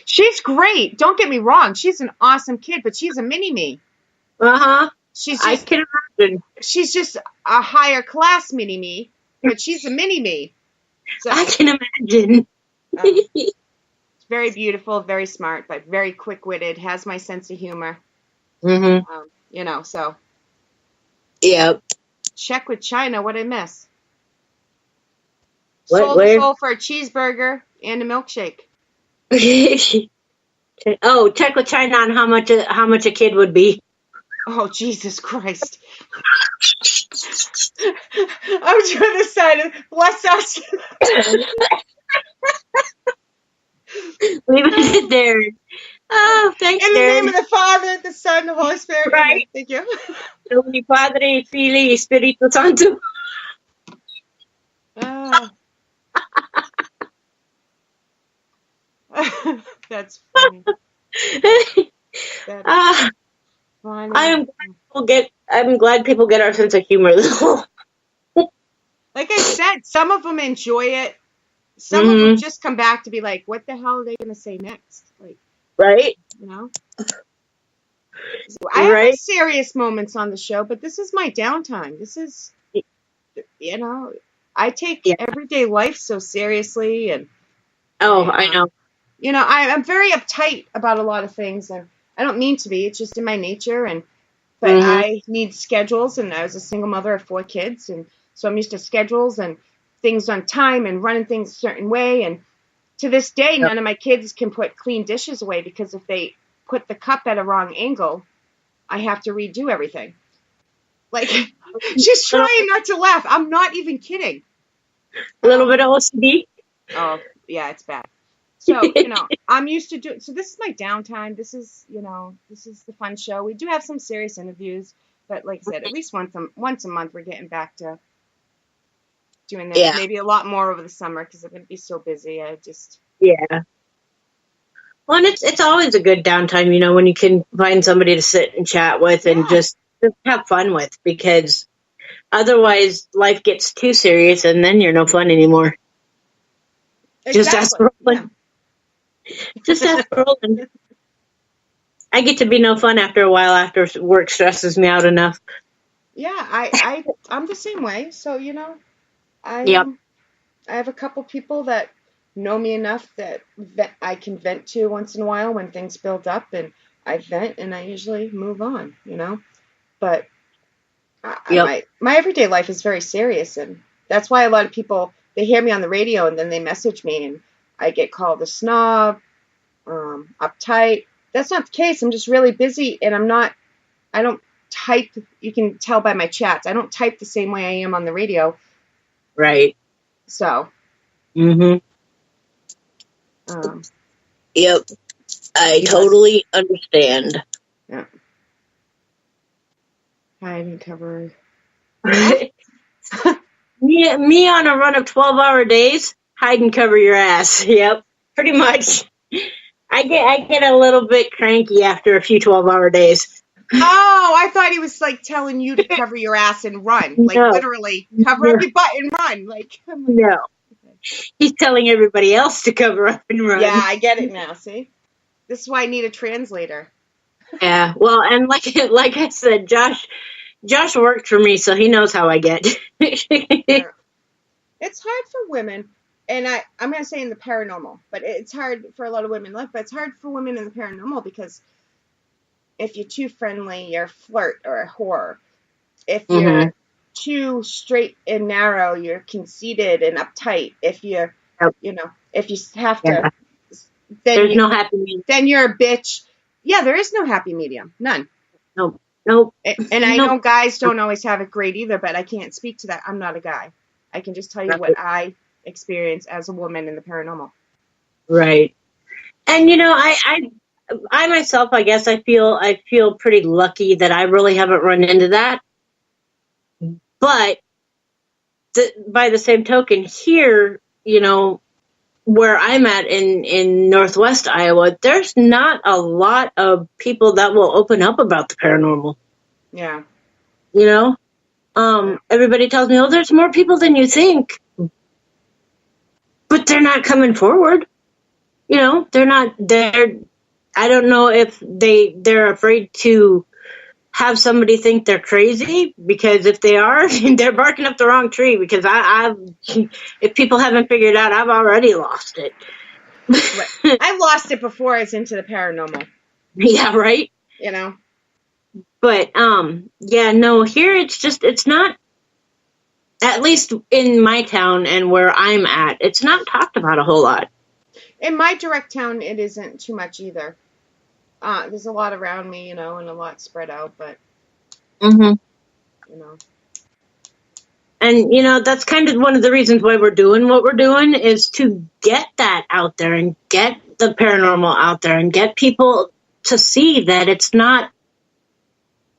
She's great. Don't get me wrong. She's an awesome kid, but she's a mini-me. Uh-huh. I can imagine. She's just a higher class mini-me, but she's a mini-me. So, I can imagine. It's very beautiful, very smart, but very quick-witted, has my sense of humor. Mm-hmm. So. Yep. Check with China. What'd I miss? Sold for a cheeseburger and a milkshake. Oh, check with China on how much a kid would be. Oh, Jesus Christ. I'm trying to decide. Bless us. Leave it there. Oh, thanks, in the Darren. name of the Father, the Son, the Holy Spirit. Right. Thank you. Nomine Padre, Filii, Spiritu Santo. That's funny. That Ah, is funny. I'm glad people get our sense of humor though. Like I said, some of them enjoy it. Some of them just come back to be like, what the hell are they going to say next? Like, Right? you know? I have Right? serious moments on the show, but this is my downtime. This is, you know, I take Yeah. everyday life so seriously, and Oh, I know. you know, I'm very uptight about a lot of things, and I don't mean to be. It's just in my nature, but I need schedules, and I was a single mother of 4 kids, and so I'm used to schedules and things on time and running things a certain way. And to this day, none of my kids can put clean dishes away because if they put the cup at a wrong angle, I have to redo everything. Like, just trying not to laugh. I'm not even kidding. A little bit of OCD. Oh, yeah, it's bad. So, you know, I'm used to doing, so this is my downtime. This is, you know, this is the fun show. We do have some serious interviews, but like I said, at least once a month, we're getting back to doing this. Yeah. Maybe a lot more over the summer because I'm going to be so busy. Yeah. Well, and it's always a good downtime, you know, when you can find somebody to sit and chat with and just have fun with, because otherwise life gets too serious and then you're no fun anymore. Exactly. Just ask Roland. Yeah. Just ask Roland. I get to be no fun after a while after work stresses me out enough. Yeah, I'm the same way. So, you know, I have a couple people that know me enough that I can vent to once in a while when things build up, and I vent and I usually move on, you know. But my everyday life is very serious, and that's why a lot of people, they hear me on the radio and then they message me and I get called a snob, uptight. That's not the case. I'm just really busy, and I don't type. You can tell by my chats. I don't type the same way I am on the radio. Right. So. Yep. I totally understand. Yeah. Hide and cover. Me on a run of 12-hour days, hide and cover your ass. Yep. Pretty much. I get a little bit cranky after a few 12-hour days. Oh, I thought he was like telling you to cover your ass and run. Like literally cover up your butt and run. Like, no. He's telling everybody else to cover up and run. Yeah, I get it now, see? This is why I need a translator. Yeah, well, and like I said, Josh worked for me, so he knows how I get. Yeah. It's hard for women, and I'm going to say in the paranormal, but it's hard for a lot of women left, but it's hard for women in the paranormal because if you're too friendly, you're a flirt or a whore. If you're too straight and narrow, you're conceited and uptight. If you're, you know, if you have to, then there's no happy medium. Then you're a bitch. Yeah, there is no happy medium. None. Nope. And I know guys don't always have it great either, but I can't speak to that. I'm not a guy. I can just tell you what I experience as a woman in the paranormal. Right. And you know, I myself, I guess I feel pretty lucky that I really haven't run into that. But by the same token, here, you know, where I'm at in Northwest Iowa, there's not a lot of people that will open up about the paranormal. Yeah. You know? Everybody tells me, oh, there's more people than you think. But they're not coming forward. You know, I don't know if they're afraid to have somebody think they're crazy, because if they are, they're barking up the wrong tree, because if people haven't figured out, I've already lost it. Right. I lost it before I was into the paranormal. Yeah, right? You know? But, yeah, no, here it's not, at least in my town and where I'm at, it's not talked about a whole lot. In my direct town, it isn't too much either. There's a lot around me, you know, and a lot spread out, but, you know. And, you know, that's kind of one of the reasons why we're doing what we're doing, is to get that out there and get the paranormal out there and get people to see that it's not,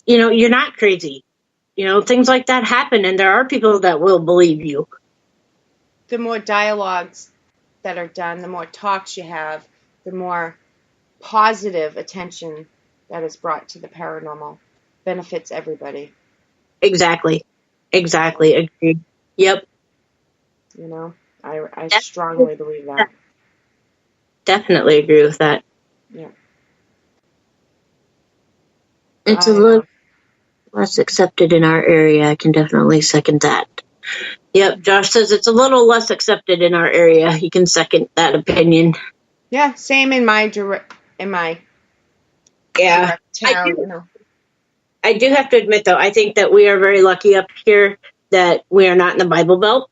you know, you're not crazy. You know, things like that happen, and there are people that will believe you. The more dialogues that are done, the more talks you have, the more positive attention that is brought to the paranormal benefits everybody. Exactly. Agreed. Yep. You know, I strongly believe that. Definitely agree with that. Yeah. It's a little less accepted in our area. I can definitely second that. Yep, Josh says it's a little less accepted in our area. He can second that opinion. Yeah, same in my direct town, you know. I do have to admit, though, I think that we are very lucky up here that we are not in the Bible Belt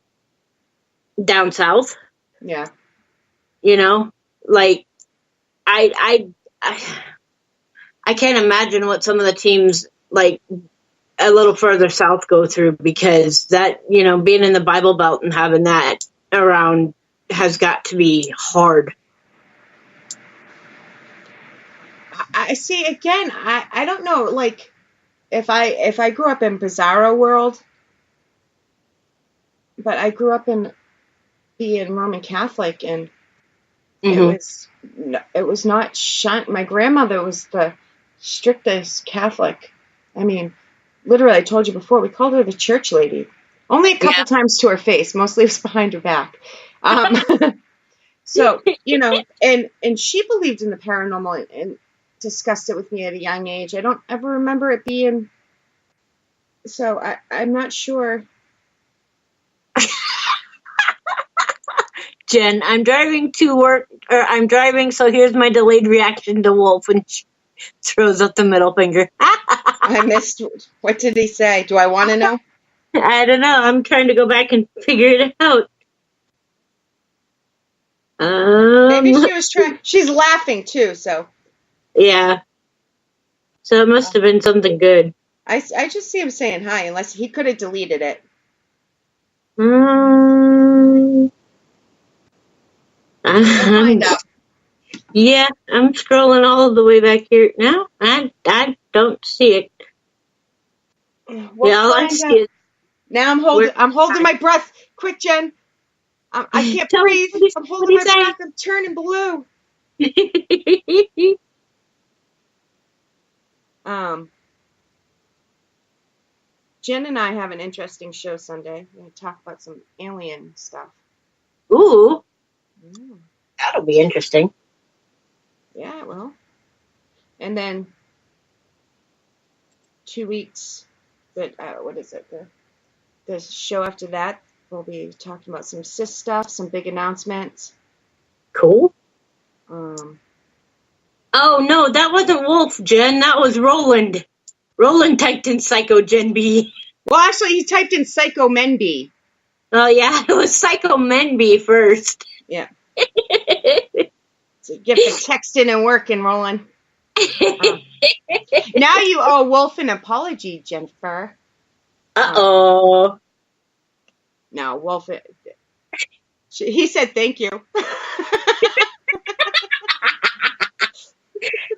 down south. Yeah. You know, like I can't imagine what some of the teams like a little further south go through, because that, you know, being in the Bible Belt and having that around has got to be hard. I see, again, I don't know, like, if I grew up in Bizarro world, but I grew up in being Roman Catholic, and it was not shunned. My grandmother was the strictest Catholic. I mean, literally, I told you before, we called her the church lady. Only a couple times to her face. Mostly it was behind her back. So, you know, and she believed in the paranormal and discussed it with me at a young age. I don't ever remember it being... So, I'm not sure. Jen, I'm driving to work, or I'm driving, so here's my delayed reaction to Wolf when she throws up the middle finger. I missed. What did he say? Do I want to know? I don't know. I'm trying to go back and figure it out. Maybe she was trying. She's laughing too, so. Yeah. So it must have been something good. I just see him saying hi, unless he could have deleted it. We'll find out. Yeah, I'm scrolling all the way back here now. I don't see it. We'll find out. Now I'm holding my breath. Quick, Jen. I can't breathe. I'm holding my breath. I'm turning blue. Jen and I have an interesting show Sunday. We're going to talk about some alien stuff. Ooh. That'll be interesting. Yeah, it will. And then 2 weeks, but what is it? The show after that, we'll be talking about some cis stuff, some big announcements. Cool. Oh, no, that wasn't Wolf, Jen. That was Roland. Roland typed in Psycho Gen B. Well, actually, he typed in Psycho Men B. Oh, yeah, it was Psycho Men B first. Yeah. So get the texting and working, Roland. Now you owe Wolf an apology, Jennifer. Uh-oh. No, Wolf, he said thank you.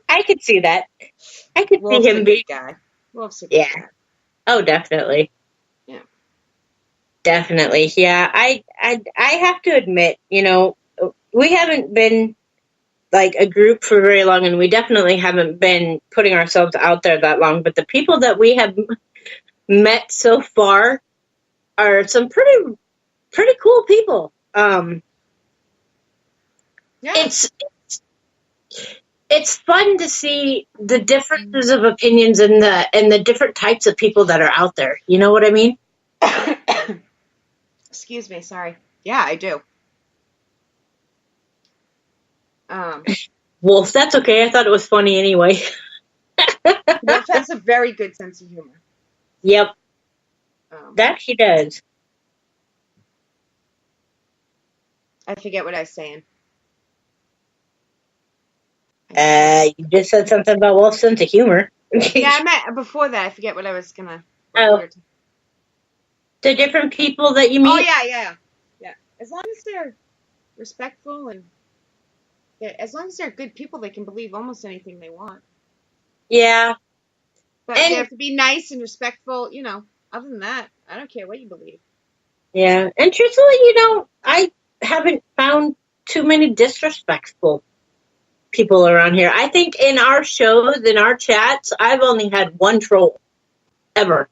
I could see that. I could Wolf's see him be a good guy. Wolf's a good guy. Oh, definitely. Yeah. Definitely. Yeah. I have to admit, you know, we haven't been like a group for very long, and we definitely haven't been putting ourselves out there that long, but the people that we have met so far are some pretty cool people. Yeah. It's fun to see the differences of opinions and the different types of people that are out there. You know what I mean? Excuse me, sorry. Yeah, I do. Wolf, that's okay. I thought it was funny anyway. Wolf has a very good sense of humor. Yep. That he does. I forget what I was saying. You just said something about Wolf's sense of humor. Yeah, I meant before that. I forget what I was gonna. The different people that you meet. Oh yeah. As long as they're respectful and as long as they're good people, they can believe almost anything they want. Yeah. But they have to be nice and respectful. You know. Other than that, I don't care what you believe. Yeah, and truthfully, you know, I haven't found too many disrespectful people around here. I think in our shows, in our chats, I've only had one troll ever.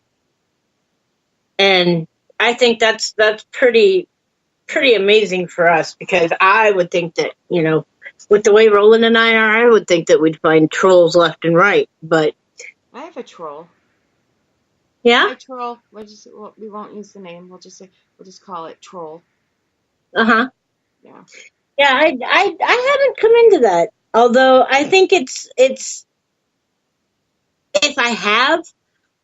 And I think that's pretty amazing for us, because I would think that, with the way Roland and I are, I would think that we'd find trolls left and right. But I have a troll. yeah, My troll. We won't use the name. We'll just call it troll. yeah. Yeah. I haven't come into that. Although I think it's if I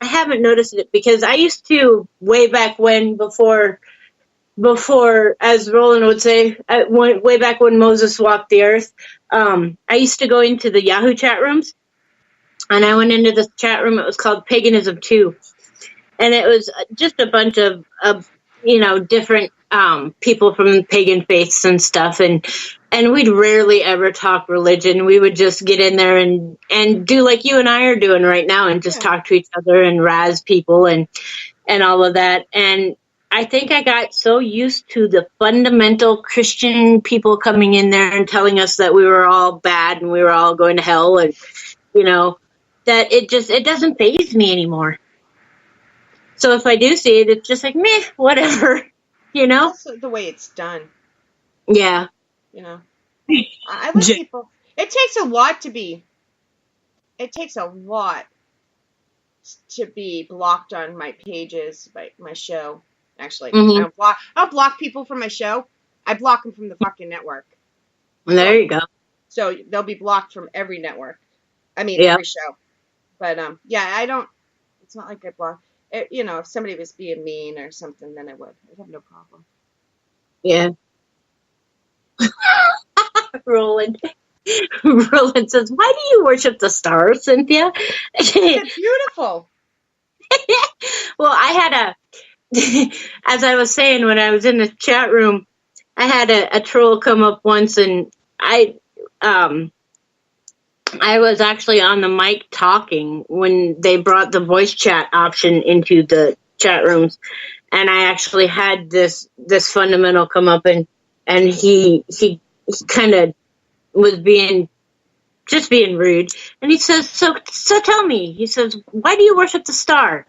haven't noticed it, because I used to, way back when, before, as Roland would say, way back when Moses walked the earth, I used to go into the Yahoo chat rooms, and I went into this chat room. It was called Paganism 2, and it was just a bunch of different people from pagan faiths and stuff, and we'd rarely ever talk religion. We would just get in there and do like you and I are doing right now, and just talk to each other and razz people and all of that. And I think I got so used to the fundamental Christian people coming in there and telling us that we were all bad and we were all going to hell, and that it doesn't faze me anymore. So if I do see it, it's just like, meh, whatever, Also the way it's done. Yeah. I like people. It takes a lot to be blocked on my pages, my show. Actually, Mm-hmm. I'll block people from my show. I block them from the fucking network. There you go. So they'll be blocked from every network. I mean, Yeah. every show. But I don't. It's not like I block. If somebody was being mean or something, then I would. I'd have no problem. Yeah. Roland says, "Why do you worship the stars, Cynthia?" It's beautiful. Well, I had as I was saying when I was in the chat room, I had a troll come up once, and I was actually on the mic talking when they brought the voice chat option into the chat rooms, and I actually had this fundamental come up, and he kind of was being rude, and he says, so tell me, he says, why do you worship the star?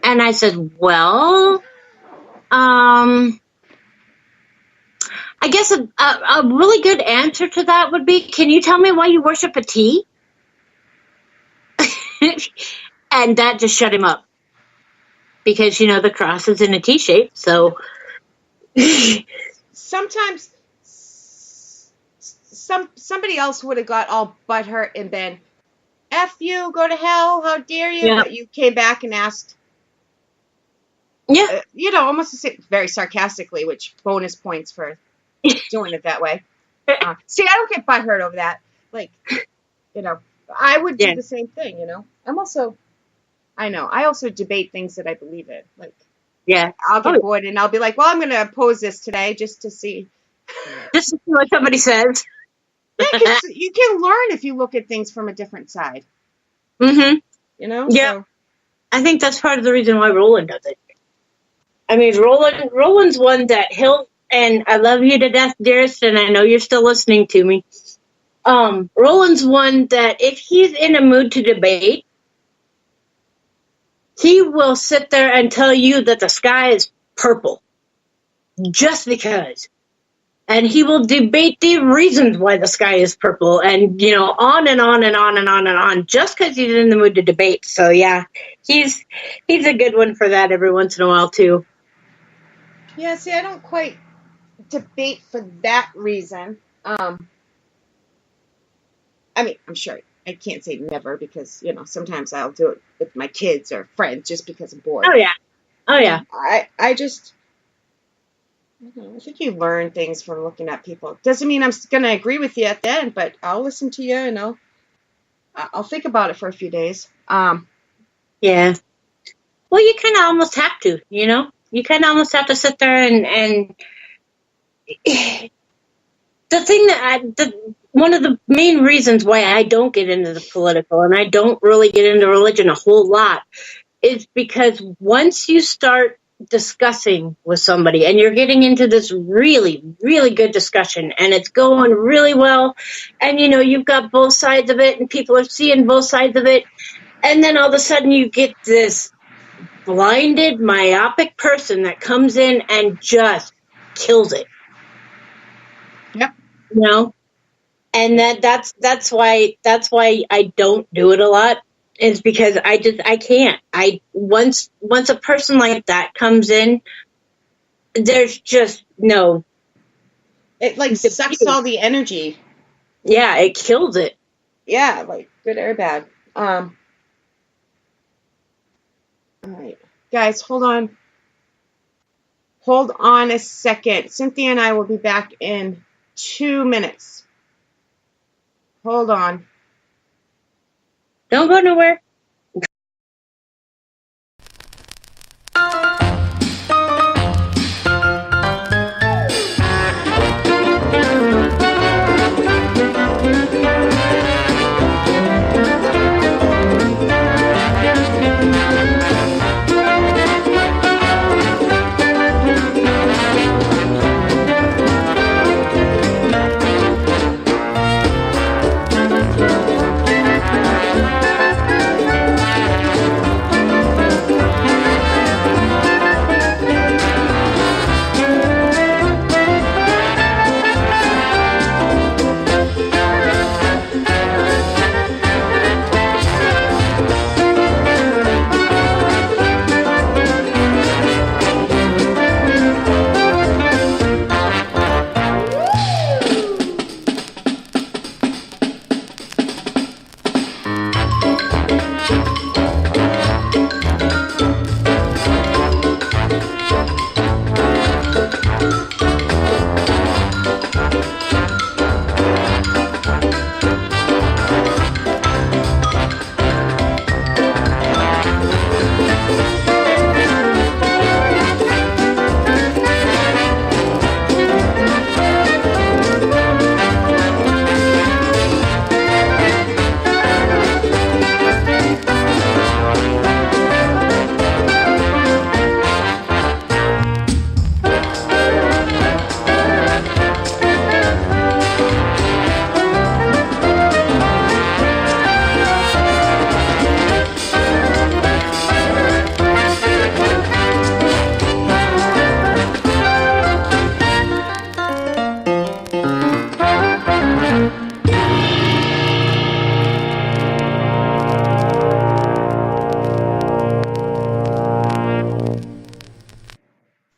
And I said, well, I guess a really good answer to that would be, can you tell me why you worship a T? And that just shut him up, because the cross is in a T shape. So sometimes somebody else would have got all butthurt and been, F you, go to hell, how dare you? Yeah. But you came back and asked, yeah, almost to say very sarcastically, which bonus points for doing it that way. See, I don't get butthurt over that. Like, I would do the same thing, I also debate things that I believe in. Like, I'll get bored and I'll be like, well, I'm going to oppose this today just to see. Just to see what somebody says. Yeah, because you can learn if you look at things from a different side. Mm-hmm. Yeah. So. I think that's part of the reason why Roland does it. I mean, Roland's one that and I love you to death, dearest, and I know you're still listening to me. Roland's one that if he's in a mood to debate, he will sit there and tell you that the sky is purple just because. And he will debate the reasons why the sky is purple, and, on and on and on and on and on, just because he's in the mood to debate. So, yeah, he's a good one for that every once in a while, too. Yeah, see, I don't quite debate for that reason. I mean, I'm sure I can't say never, because, sometimes I'll do it with my kids or friends just because I'm bored. Oh, yeah. I think you learn things from looking at people. Doesn't mean I'm going to agree with you at the end, but I'll listen to you and I'll think about it for a few days. Yeah. Well, you kind of almost have to, You kind of almost have to sit there and the thing one of the main reasons why I don't get into the political and I don't really get into religion a whole lot is because once you start discussing with somebody and you're getting into this really, really good discussion and it's going really well. And, you know, you've got both sides of it and people are seeing both sides of it. And then all of a sudden you get this blinded, myopic person that comes in and just kills it. Yep. You know? And that's why I don't do it a lot. Is because I can't. Once a person like that comes in, there's just no. It like sucks all the energy. Yeah, it kills it. Yeah, like good or bad. All right, guys, hold on. Hold on a second. Cynthia and I will be back in 2 minutes. Hold on. Don't go nowhere.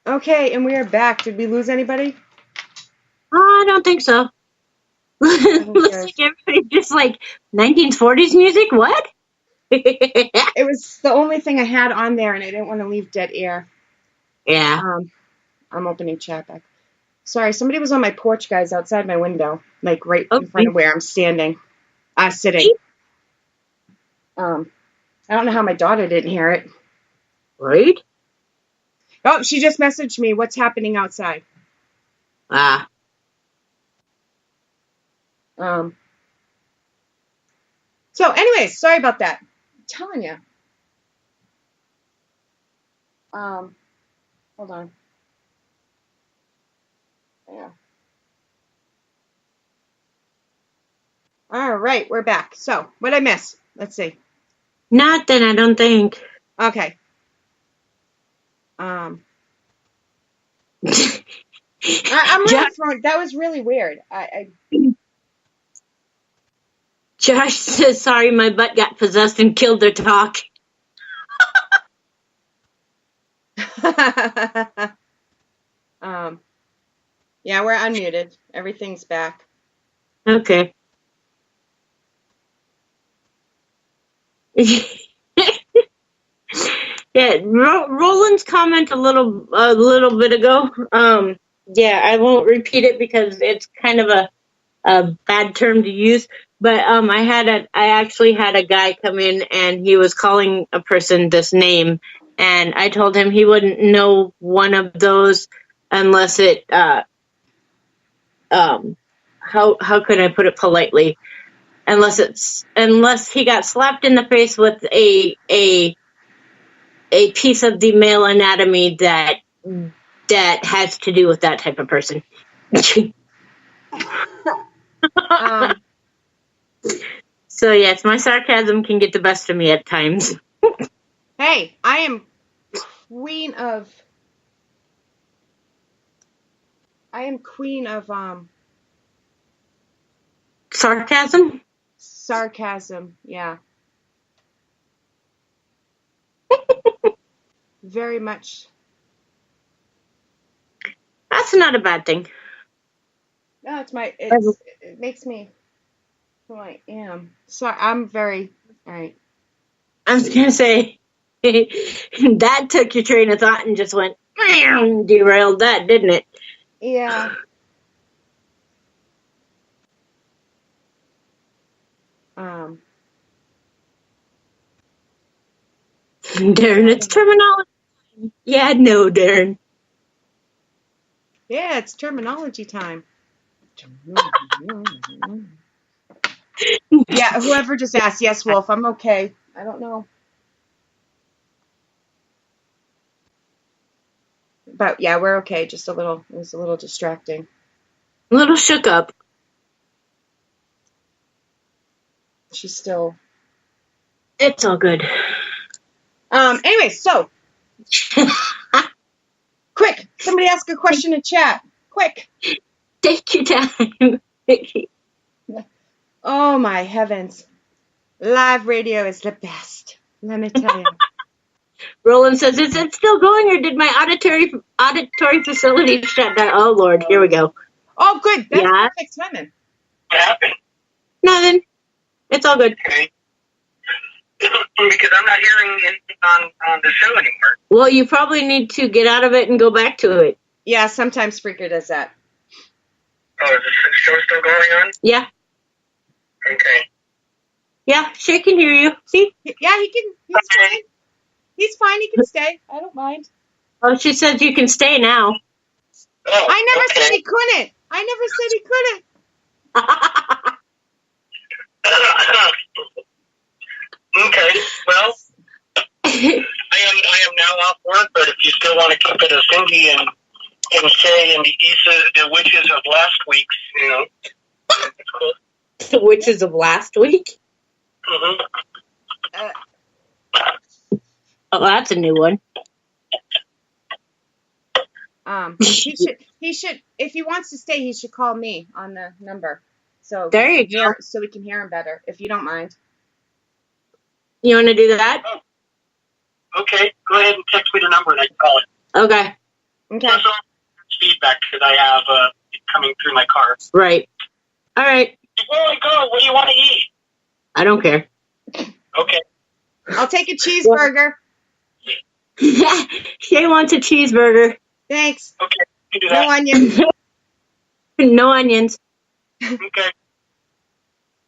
Okay, and we are back. Did we lose anybody? I don't think so. Looks like everybody's just like 1940s music. What? It was the only thing I had on there, and I didn't want to leave dead air. Yeah. I'm opening chat back. Sorry, somebody was on my porch, guys, outside my window, like right in front of where I'm standing, sitting. I don't know how my daughter didn't hear it. Right? Oh, she just messaged me. What's happening outside? Ah. So, anyways, sorry about that. I'm telling you. Hold on. Yeah. All right, we're back. So, what did I miss? Let's see. Nothing, I don't think. Okay. I'm really thrown. That was really weird. Josh says, sorry, my butt got possessed and killed their talk. Yeah, we're unmuted. Everything's back. Okay. Yeah, Roland's comment a little bit ago. Yeah, I won't repeat it because it's kind of a bad term to use. But I actually had a guy come in and he was calling a person this name, and I told him he wouldn't know one of those unless it how could I put it politely? Unless he got slapped in the face with a a piece of the male anatomy that has to do with that type of person. So yes, my sarcasm can get the best of me at times. Hey, I am queen of Sarcasm? sarcasm. Yeah. Very much. That's not a bad thing. No, it makes me who I am. So I'm very all right. I was gonna say that took your train of thought and just went derailed that, didn't it? Yeah. Darren, it's terminology. Yeah, no, Darren. Yeah, it's terminology time. Yeah, whoever just asked, yes, Wolf, I'm okay. I don't know. But yeah, we're okay. It was a little distracting. A little shook up. She's still. It's all good. Anyway, so. Quick, somebody ask a question in chat. Quick. Take your time. Oh my heavens. Live radio is the best. Let me tell you. Roland says, is it still going or did my auditory facility shut down? Oh Lord, here we go. Oh good. That's Yeah. perfect timing. What happened? Nothing. It's all good. Okay. Because I'm not hearing anything on the show anymore. Well, you probably need to get out of it and go back to it. Yeah, sometimes Spreaker does that. Oh, is the show still going on? Yeah. Okay. Yeah, Shea can hear you. See? Yeah, he's fine. He's fine, he can stay. I don't mind. Oh, she says you can stay now. Oh, I never okay. said he couldn't. I never said he couldn't. Okay, well, I am now off work, but if you still want to keep it as Cindy and Shea and the witches of last week's, it's cool. The witches of last week? Mm-hmm. Oh, that's a new one. He should if he wants to stay, he should call me on the number. So there you go. So we can hear him better, if you don't mind. You want to do that? Oh. Okay, go ahead and text me the number and I can call it. Okay. Okay. Also, feedback because I have it coming through my car. Right. All right. Before I go, what do you want to eat? I don't care. Okay. I'll take a cheeseburger. Shea wants a cheeseburger. Thanks. Okay, you can do that. No onions. No onions. Okay.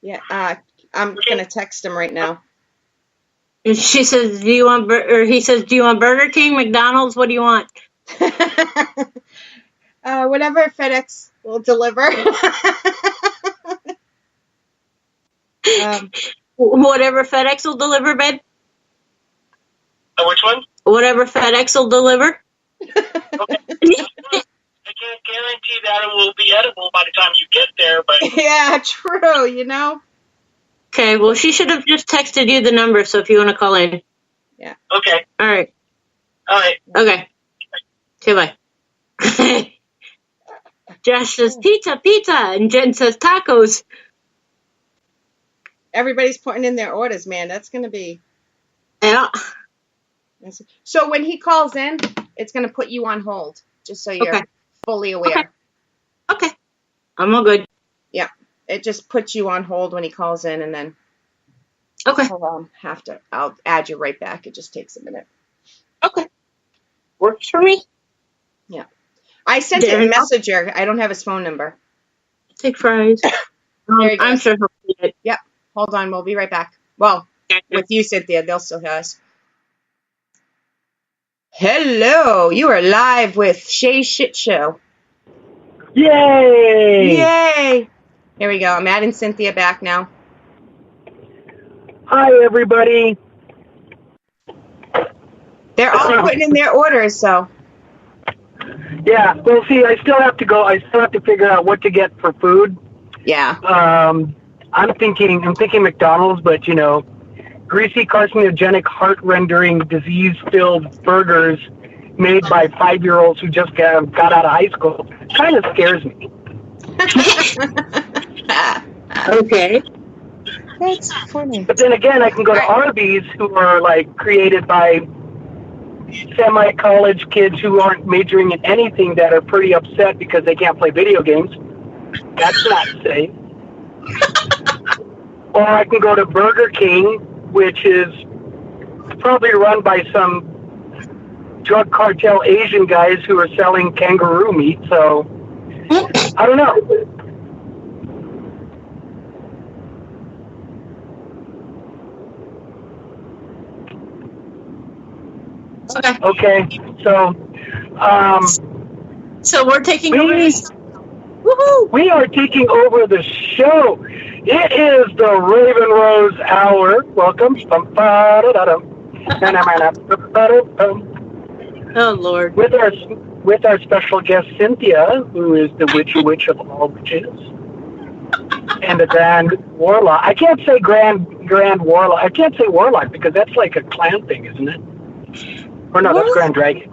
Yeah, I'm gonna text him right now. She says, "Do you want?" Or he says, "Do you want Burger King, McDonald's? What do you want?" Whatever FedEx will deliver. Whatever FedEx will deliver, babe. Which one? Whatever FedEx will deliver. Okay. I can't guarantee that it will be edible by the time you get there, but Yeah, true. Okay, well, she should have just texted you the number, so if you want to call in. Yeah. okay. All right. All right. Okay. Okay, bye. Josh says pizza, and Jen says tacos. Everybody's putting in their orders, man. That's gonna be. Yeah. So when he calls in, it's gonna put you on hold, just so you're fully aware. Okay. I'm all good. Yeah. It just puts you on hold when he calls in, and then I'll add you right back. It just takes a minute. Okay. Works for me. Yeah. I sent him a messenger. I don't have his phone number. Take fries. I'm sure he'll see it. Yep. Hold on. We'll be right back. Well, with you, Cynthia, they'll still hear us. Hello. You are live with Shea Shit Show. Yay! Yay! Here we go. I'm adding Cynthia back now. Hi, everybody. They're all putting in their orders, so. Yeah, well, see, I still have to go. I still have to figure out what to get for food. Yeah. I'm thinking McDonald's, but greasy, carcinogenic, heart-rendering, disease-filled burgers made by 5-year-olds who just got out of high school kind of scares me. Okay. That's funny. But then again, I can go to Arby's, who are like created by semi-college kids who aren't majoring in anything that are pretty upset because they can't play video games. That's not safe. Or I can go to Burger King, which is probably run by some drug cartel Asian guys who are selling kangaroo meat. So I don't know. Okay. So we're taking over this. Woohoo! We are taking over the show. It is the Raven Rose Hour. Welcome. Oh Lord. With our special guest Cynthia, who is the witch of all witches, and the Grand Warlock. I can't say Grand Warlock. I can't say Warlock because that's like a clan thing, isn't it? Or no, that's Grand Dragon.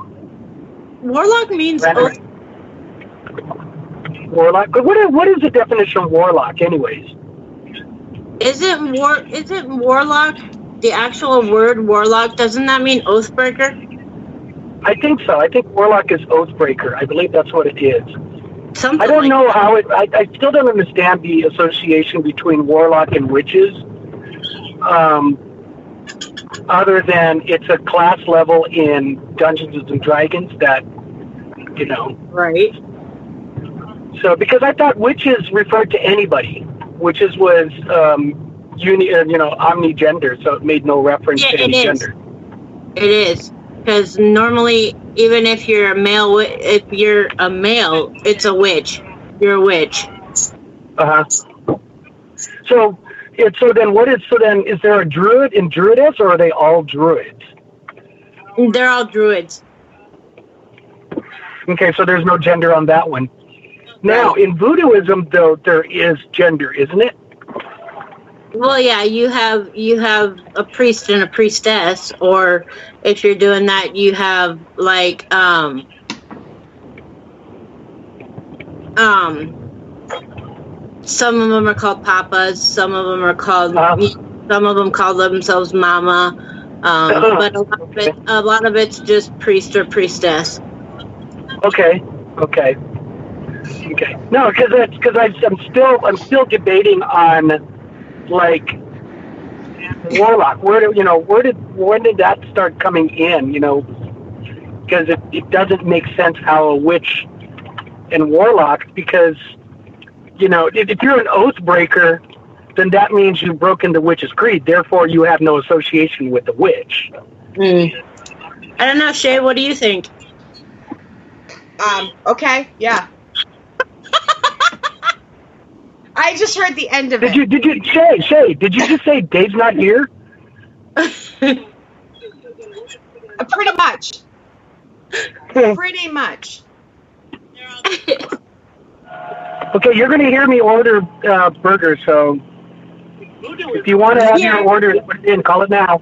Warlock means Warlock. But what is the definition of Warlock, anyways? Isn't Warlock the actual word Warlock? Doesn't that mean Oathbreaker? I think so. I think Warlock is Oathbreaker. I believe that's what it is. Something I don't like know that. how it. I still don't understand the association between Warlock and witches. Other than it's a class level in Dungeons and Dragons that, Right. So, because I thought witches referred to anybody. Witches was, omnigender, so it made no reference to any gender. It is. Because normally, even if you're a male, it's a witch. You're a witch. Uh-huh. So then is there a druid and druidess, or are they all druids? They're all druids. Okay, so there's no gender on that one. Now, in voodooism, though, there is gender, isn't it? Well, yeah, you have a priest and a priestess, or if you're doing that, you have like some of them are called papas, some of them are called some of them call themselves mama, but a lot of it's just priest or priestess. Okay. No, because I'm still debating on like Warlock. When did that start coming in? Because it doesn't make sense how a witch and Warlock, because if you're an Oathbreaker, then that means you've broken the witch's creed. Therefore, you have no association with the witch. I don't know, Shea. What do you think? Okay, yeah. I just heard the end of it. Did you, Shea, did you just say Dave's not here? Pretty much. Pretty much. Okay, you're going to hear me order burgers, so if you want to have your orders put it in, call it now.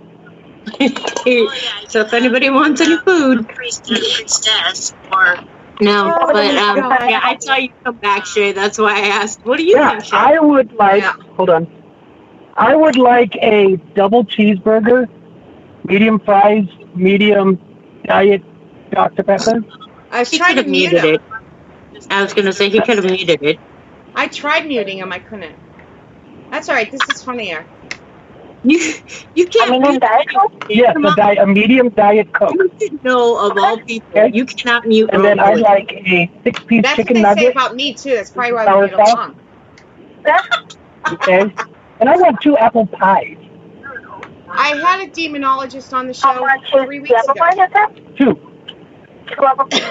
So if anybody wants any food, no, but yeah, I saw you come back, Shea. That's why I asked. What do you think, Shea? I would like. Hold on. I would like a double cheeseburger, medium fries, medium diet Dr. Pepper. I was trying to mute him. I was going to say he could have muted it. I tried muting him. I couldn't. That's all right. This is funnier. You can't. A medium diet Coke? Yes, a medium diet Coke. No, of all people, you cannot mute. And then I'd like a 6-piece chicken nugget. That's what they say about me too. That's probably why we get along. Okay. And I want 2 apple pies. I had a demonologist on the show 3 weeks ago. 2.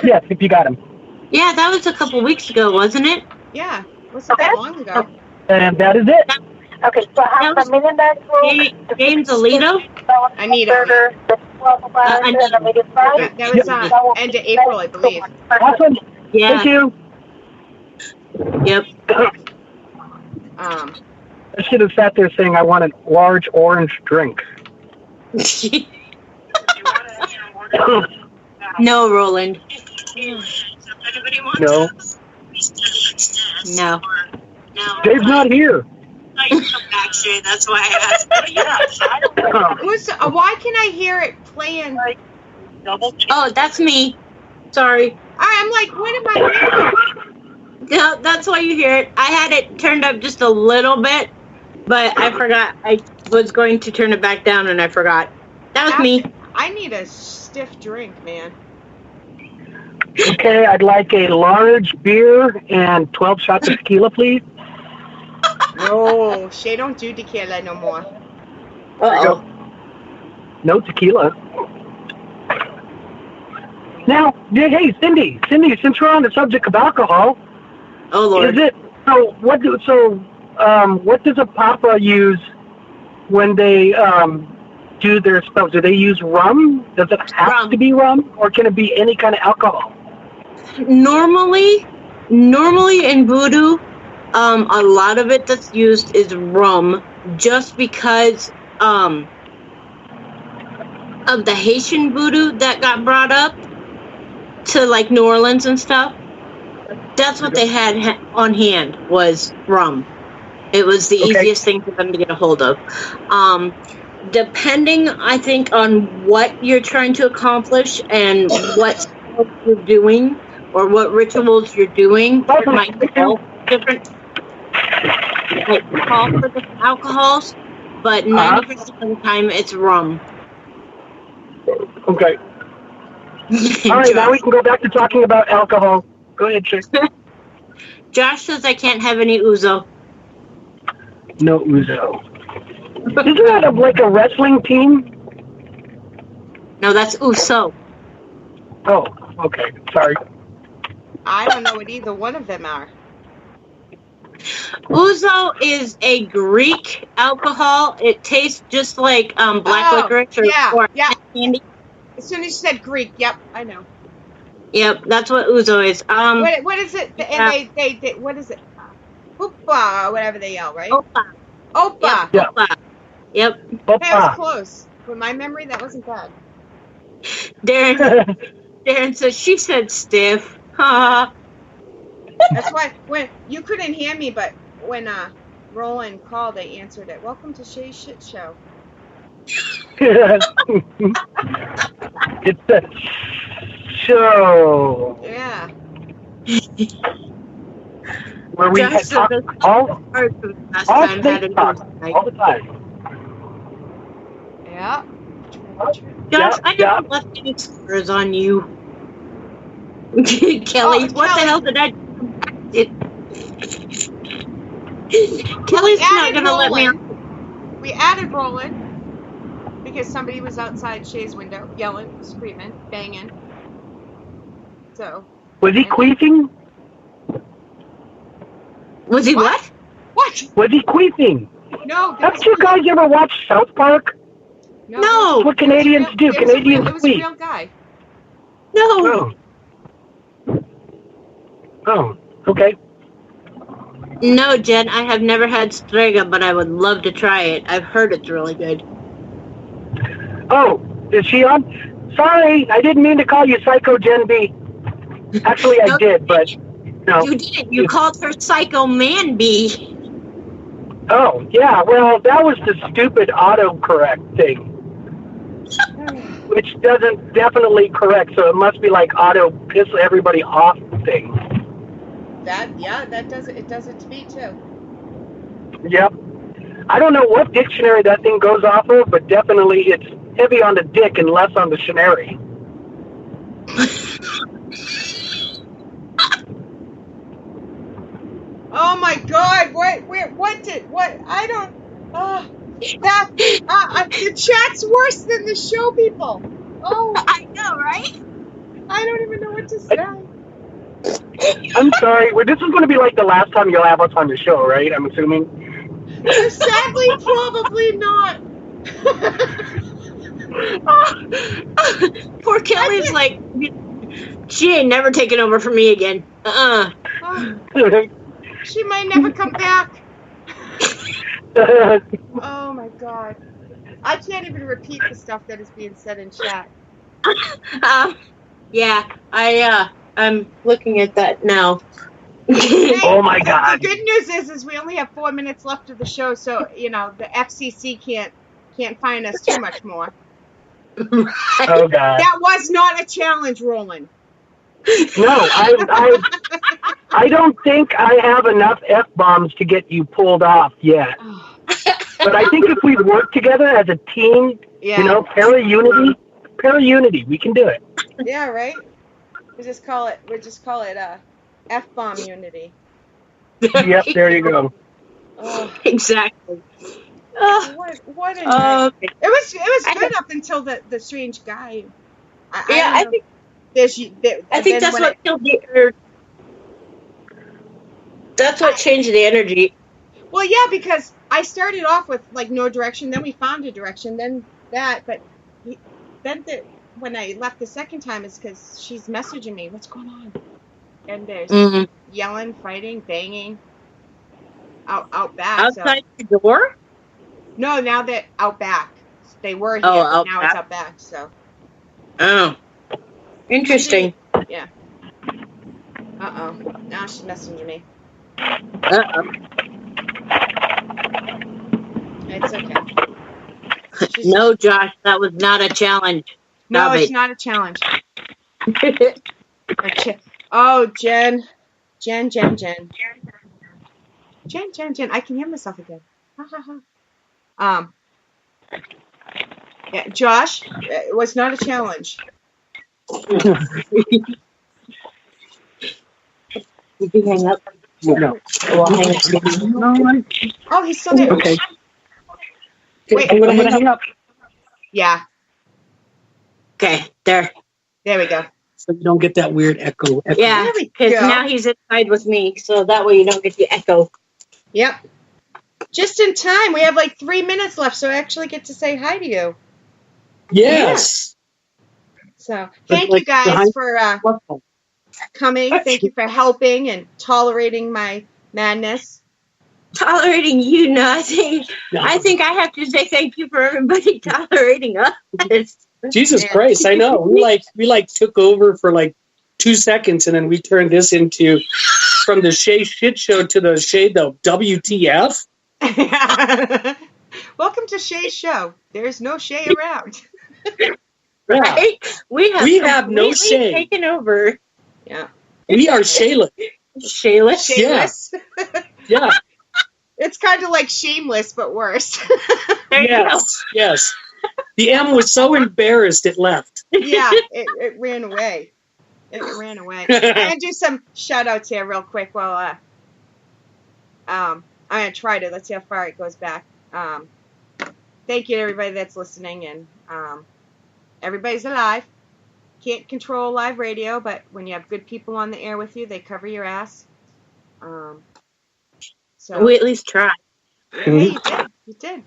Yes, if you got them. Yeah, that was a couple weeks ago, wasn't it? Yeah, wasn't that long ago. And that is it. Okay, so I have the million diet Coke, James Alito? I need it. That was end of April, I believe. Awesome. Yeah. Thank you. Yep. I should have sat there saying I want a large orange drink. No, Roland. No. No. Dave's not here. Actually, that's why I asked. Why can I hear it playing? Oh, that's me. Sorry. I'm like, what am I hearing? No, that's why you hear it. I had it turned up just a little bit, but I forgot. I was going to turn it back down, and I forgot. That was me. I need a stiff drink, man. Okay, I'd like a large beer and 12 shots of tequila, please. No, Shea don't do tequila no more. Uh-oh. No tequila. Now, hey, Cindy, since we're on the subject of alcohol, Oh, Lord. is it what does a papa use when they do their spells? Do they use rum? Does it have to be rum, or can it be any kind of alcohol? Normally in voodoo, a lot of it that's used is rum, just because of the Haitian voodoo that got brought up to like New Orleans and stuff. That's what they had on hand was rum. It was the easiest thing for them to get a hold of. Depending, I think, on what you're trying to accomplish and what spells you're doing or what rituals you're doing, it might call different alcohols, but 90% of the time it's rum. Okay. All right, now we can go back to talking about alcohol. Go ahead, Chick. Josh says I can't have any ouzo. No ouzo. Isn't that like a wrestling team? No, that's ouzo. Oh, okay. Sorry. I don't know what either one of them are. Ouzo is a Greek alcohol. It tastes just like black licorice or candy. As soon as you said Greek, yep, I know. Yep, that's what ouzo is. What is it? And they what is it? Hoopa, or whatever they yell, right? Opa. Opa. Yep. Opa. Yep. Opa. Hey, I was close. With my memory, that wasn't bad. Darren says she said stiff. Ha. That's why when you couldn't hear me, but when Roland called, they answered it. Welcome to Shea's Shit Show. It's a show. Yeah. Where we had talk all the time. Yeah. Josh, I never left any scars on you. Kelly, what the hell did I do? Kelly's not going to let me. We added Roland because somebody was outside Shea's window yelling, screaming, banging. So. Was he queefing? Was he what? What? Was he queefing? No. Haven't you guys ever watched South Park? No. That's what Canadians do. Canadians queef. It was a real guy. No. Oh, okay. No, Jen, I have never had Strega, but I would love to try it. I've heard it's really good. Oh, is she on? Sorry, I didn't mean to call you Psycho Gen B. Actually, I did, but no. You didn't. You called her Psycho Man B. Oh, yeah, well, that was the stupid autocorrect thing. Which doesn't definitely correct, so it must be like auto piss everybody off thing. That does it. It does it to me too. Yep. I don't know what dictionary that thing goes off of, but definitely it's heavy on the dick and less on the shenary. Oh my God! What? I don't. The chat's worse than the show, people. Oh, I know, right? I don't even know what to say. I'm sorry. This is going to be like the last time you'll have us on the show, right? I'm assuming. Sadly, probably not. Poor Kelly's like, she ain't never taking over for me again. Oh, she might never come back. Oh my God. I can't even repeat the stuff that is being said in chat. Yeah, I'm looking at that now. Hey, Oh my God. The good news is we only have 4 minutes left of the show, so the FCC can't fine us too much more. Oh God. That was not a challenge, Roland. No, I don't think I have enough F-bombs to get you pulled off yet. But I think if we work together as a team, para-unity, we can do it. Yeah, right? We just call it F-bomb unity. Yep, there you go. Oh, Exactly. what a night. It was good up until the strange guy. I think that's what killed the. That's what changed the energy. Well, yeah, because I started off with like no direction, then we found a direction, then that, but when I left the second time, it's because she's messaging me, what's going on? And there's yelling, fighting, banging out back. Outside the door? No, now that out back. They were here, but now it's out back. So. Oh, interesting. Yeah. Uh-oh. Now she's messaging me. Uh-oh. It's okay. No, Josh, that was not a challenge. No, it's not a challenge. Oh, Jen. Jen. I can hear myself again. Ha ha ha. Yeah, Josh, it was not a challenge. Did you hang up? No. Oh, he's still there. Okay. Wait, I'm gonna hang up. Yeah. Okay, there. There we go. So you don't get that weird echo. Yeah, because now he's inside with me, so that way you don't get the echo. Yep. Just in time. We have like 3 minutes left, so I actually get to say hi to you. Yes. Yeah. So thank you guys for coming. Thank you for helping and tolerating my madness. Tolerating you, nothing. I think I have to say thank you for everybody tolerating us. Jesus Christ, I know. We took over for like 2 seconds, and then we turned this into from the Shea shit show to the Shea the WTF. Welcome to Shea's show. There's no Shea around. Right? We have no Shea taken over. Yeah. We are Shayless. Shayless. Yeah. It's kind of like Shameless, but worse. Yes. The M was so embarrassed it left. Yeah, it ran away. I'm gonna do some shout outs here real quick while I'm gonna try to. Let's see how far it goes back. Thank you to everybody that's listening, and everybody's alive. Can't control live radio, but when you have good people on the air with you, they cover your ass. So we at least try. Yeah, you did.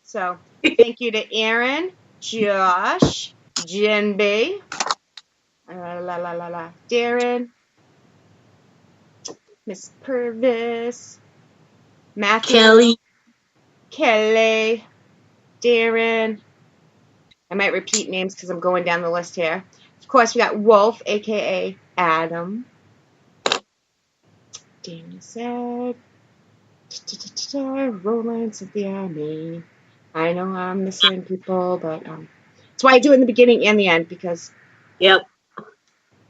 So thank you to Aaron, Josh, Jen B, Darren, Miss Purvis, Matthew, Kelly, Darren. I might repeat names because I'm going down the list here. Of course, we got Wolf, a.k.a. Adam. Daniel said, Roland, Cynthia, me. I know I'm missing people, but that's why I do it in the beginning and the end, because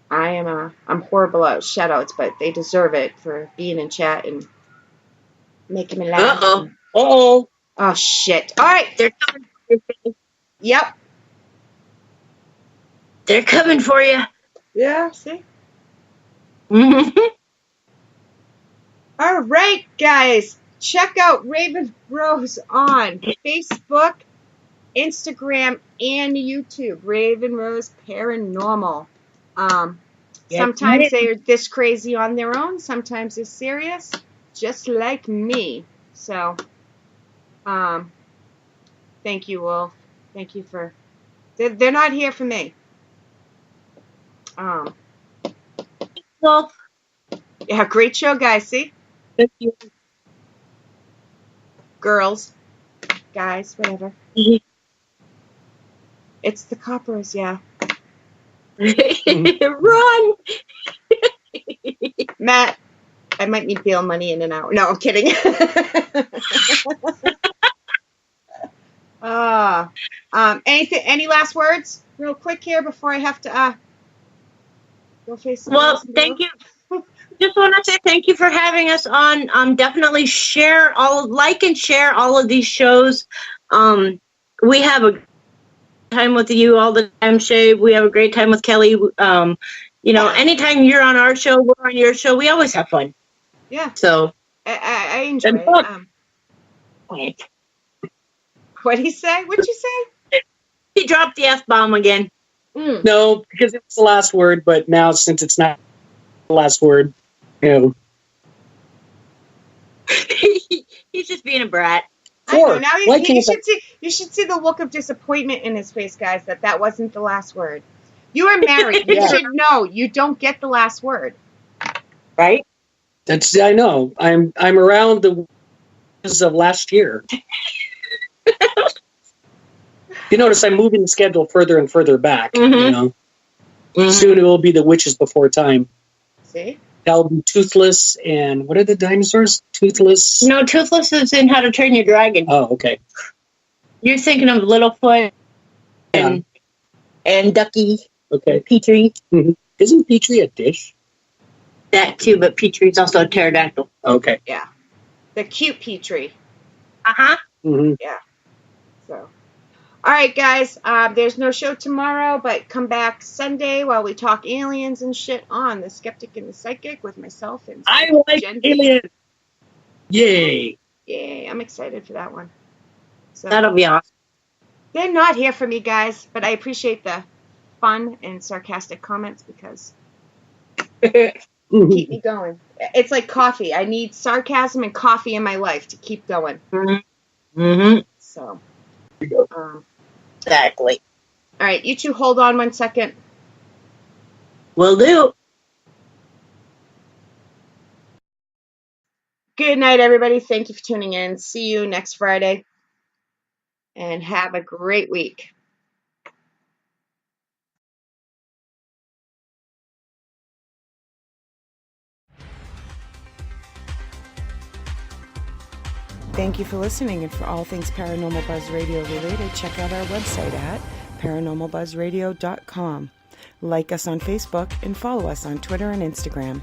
I'm horrible at shout-outs, but they deserve it for being in chat and making me laugh. Uh-oh. Oh, shit. All right. They're coming for you. Yep. They're coming for you. Yeah, see? All right, guys. Check out Raven Rose on Facebook, Instagram, and YouTube. Raven Rose Paranormal. Sometimes they're this crazy on their own. Sometimes they're serious, just like me. So, thank you, Wolf. Thank you for They're not here for me. Well, Yeah, great show, guys. See? Thank you. Girls, guys, whatever. Mhm. It's the coppers, yeah. Run! Matt, I might need bail money in an hour. No, I'm kidding. Any last words real quick here before I have to go face some Well, else and thank go? you. Just want to say thank you for having us on. Definitely like and share all of these shows. We have a time with you all the time, Shea. We have a great time with Kelly. Anytime you're on our show, we're on your show. We always have fun. Yeah. So I enjoy and it. What'd he say? What'd you say? he dropped the F-bomb again. No, because it was the last word, but now since it's not the last word, He's just being a brat. I know. Now you should see the look of disappointment in his face, guys, that wasn't the last word. You are married. You should know you don't get the last word. Right? I know. I'm around the of last year. You notice I'm moving the schedule further and further back. Mm-hmm. Soon it will be the Witches Before Time. See? That'll be Toothless and what are the dinosaurs? Toothless? No, Toothless is in How to Train Your Dragon. Oh, okay. You're thinking of Littlefoot and Ducky. Okay. And Petrie. Mm-hmm. Isn't Petrie a dish? That too, but Petrie's also a pterodactyl. Okay. Yeah. The cute Petrie. Uh-huh. Mm-hmm. Yeah. So. All right, guys. There's no show tomorrow, but come back Sunday while we talk aliens and shit on The Skeptic and the Psychic with myself and I like aliens. Yay. Yay. I'm excited for that one. So, That'll be awesome. They're not here for me, guys, but I appreciate the fun and sarcastic comments because keep me going. It's like coffee. I need sarcasm and coffee in my life to keep going. Mm-hmm. So. Exactly. All right, you two hold on 1 second. Will do. Good night, everybody. Thank you for tuning in. See you next Friday. And have a great week. Thank you for listening, and for all things Paranormal Buzz Radio related, check out our website at paranormalbuzzradio.com. Like us on Facebook and follow us on Twitter and Instagram.